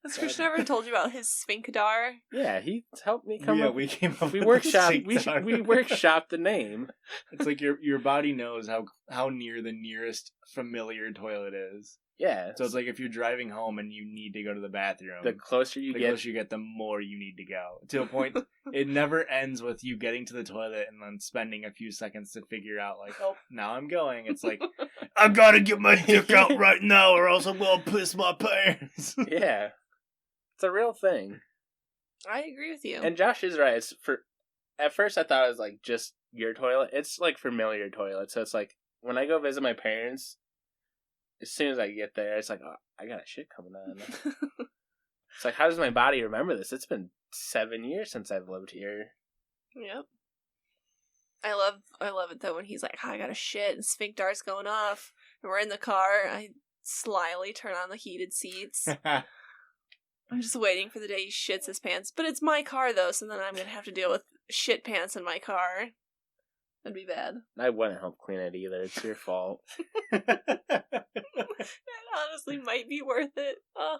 [SPEAKER 2] Has Christian ever told you about his sphincter?
[SPEAKER 3] Yeah, he helped me come
[SPEAKER 1] Yeah,
[SPEAKER 3] up.
[SPEAKER 1] we came up
[SPEAKER 3] We
[SPEAKER 1] with
[SPEAKER 3] workshopped.
[SPEAKER 1] the
[SPEAKER 3] We workshopped the name.
[SPEAKER 1] It's like your body knows how near the nearest familiar toilet is.
[SPEAKER 3] Yeah.
[SPEAKER 1] So it's like if you're driving home and you need to go to the bathroom,
[SPEAKER 3] the closer you
[SPEAKER 1] the
[SPEAKER 3] get,
[SPEAKER 1] closer you get, the more you need to go. To a point, it never ends with you getting to the toilet and then spending a few seconds to figure out, like, oh, now I'm going. It's like, I gotta get my dick out right now or else I'm gonna piss my pants.
[SPEAKER 3] yeah, it's a real thing.
[SPEAKER 2] I agree with you.
[SPEAKER 3] And Josh is right. At first I thought it was like just your toilet. It's like familiar toilet. So it's like when I go visit my parents, as soon as I get there, it's like, oh, I got a shit coming on. It's like, how does my body remember this? It's been 7 years since I've lived here.
[SPEAKER 2] Yep. I love it though when he's like, oh, I got a shit and sphincter's going off and we're in the car. I slyly turn on the heated seats. I'm just waiting for the day he shits his pants. But it's my car though, so then I'm gonna have to deal with shit pants in my car. That'd be bad.
[SPEAKER 3] I wouldn't help clean it either. It's your fault.
[SPEAKER 2] That honestly might be worth it. Oh,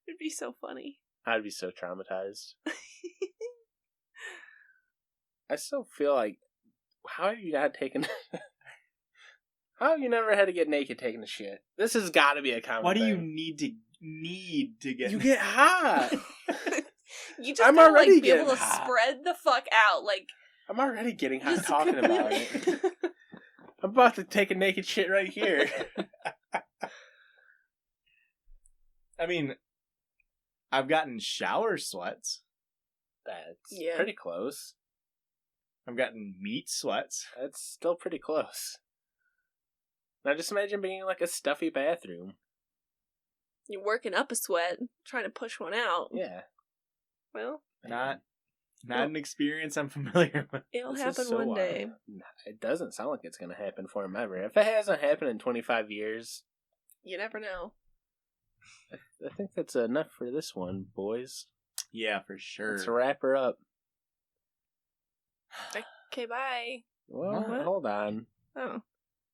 [SPEAKER 2] it'd be so funny.
[SPEAKER 3] I'd be so traumatized. I still feel like, how have you not taken... How have you never had to get naked taking a shit? This has got to be a common
[SPEAKER 1] Why do
[SPEAKER 3] thing.
[SPEAKER 1] you need to get...
[SPEAKER 3] You get hot.
[SPEAKER 2] You just
[SPEAKER 3] I'm
[SPEAKER 2] gotta,
[SPEAKER 3] already
[SPEAKER 2] like, be able
[SPEAKER 3] getting
[SPEAKER 2] to
[SPEAKER 3] hot.
[SPEAKER 2] spread the fuck out. Like,
[SPEAKER 3] I'm already getting hot
[SPEAKER 2] just
[SPEAKER 3] talking about
[SPEAKER 2] completely-
[SPEAKER 3] it. I'm about to take a naked shit right here.
[SPEAKER 1] I mean, I've gotten shower sweats.
[SPEAKER 3] That's
[SPEAKER 2] Yeah.
[SPEAKER 3] pretty close.
[SPEAKER 1] I've gotten meat sweats.
[SPEAKER 3] That's still pretty close. Now just imagine being in like a stuffy bathroom.
[SPEAKER 2] You're working up a sweat, trying to push one out.
[SPEAKER 3] Yeah.
[SPEAKER 2] Well,
[SPEAKER 1] Not an experience I'm familiar with.
[SPEAKER 2] it'll
[SPEAKER 3] This is
[SPEAKER 2] happen
[SPEAKER 3] so
[SPEAKER 2] one
[SPEAKER 3] wild.
[SPEAKER 2] day.
[SPEAKER 3] It doesn't sound like it's going to happen for him ever. If it hasn't happened in 25 years,
[SPEAKER 2] You never know.
[SPEAKER 3] I think that's enough for this one, boys.
[SPEAKER 1] Yeah, for sure.
[SPEAKER 3] Let's wrap her up.
[SPEAKER 2] Okay, bye.
[SPEAKER 3] Well,
[SPEAKER 2] What?
[SPEAKER 3] hold on,
[SPEAKER 2] Oh.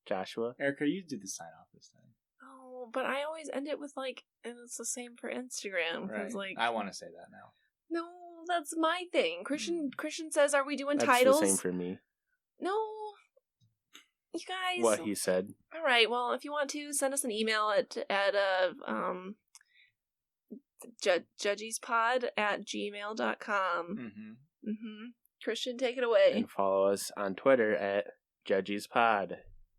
[SPEAKER 3] Joshua.
[SPEAKER 1] Erica, you do the sign off this time.
[SPEAKER 2] Oh, but I always end it with, like, and it's the same for Instagram.
[SPEAKER 1] Right.
[SPEAKER 2] Cause, like,
[SPEAKER 1] I want to say that now.
[SPEAKER 2] no, that's my thing. Christian says, are we doing
[SPEAKER 3] That's
[SPEAKER 2] titles?
[SPEAKER 3] the same for me.
[SPEAKER 2] No. You guys.
[SPEAKER 3] What he said.
[SPEAKER 2] All right. Well, if you want to, send us an email at judgiespod@gmail.com.
[SPEAKER 1] Mm-hmm.
[SPEAKER 2] Mm-hmm. Christian, take it away.
[SPEAKER 3] And follow us on Twitter at JudgiesPod.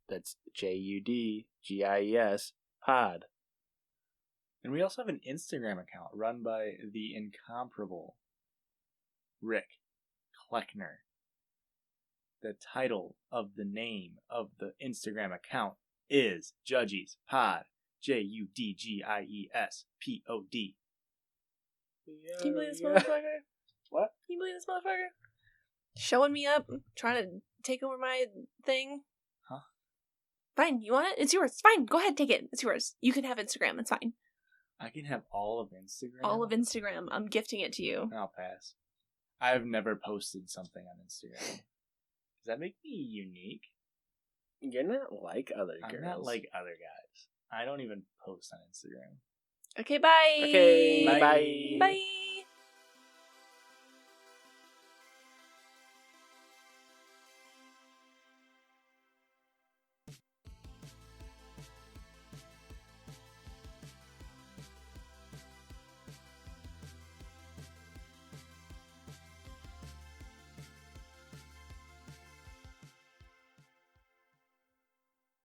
[SPEAKER 3] That's JUDGIES pod.
[SPEAKER 1] And we also have an Instagram account run by the incomparable Rick Kleckner. The title of the name of the Instagram account is Judgies Pod. JUDGIESPOD.
[SPEAKER 2] Can you believe this motherfucker?
[SPEAKER 3] What?
[SPEAKER 2] Can you believe this motherfucker? Showing me up, trying to take over my thing.
[SPEAKER 1] Huh?
[SPEAKER 2] Fine, you want it? It's yours. It's fine. Go ahead, take it. It's yours. You can have Instagram. It's fine.
[SPEAKER 1] I can have all of Instagram.
[SPEAKER 2] All of Instagram. I'm gifting it to you.
[SPEAKER 1] I'll pass. I have never posted something on Instagram. Does that make me unique?
[SPEAKER 3] You're not like other girls.
[SPEAKER 1] I'm not like other guys. I don't even post on Instagram.
[SPEAKER 2] Okay, bye.
[SPEAKER 3] Okay,
[SPEAKER 1] Bye.
[SPEAKER 3] bye.
[SPEAKER 2] Bye.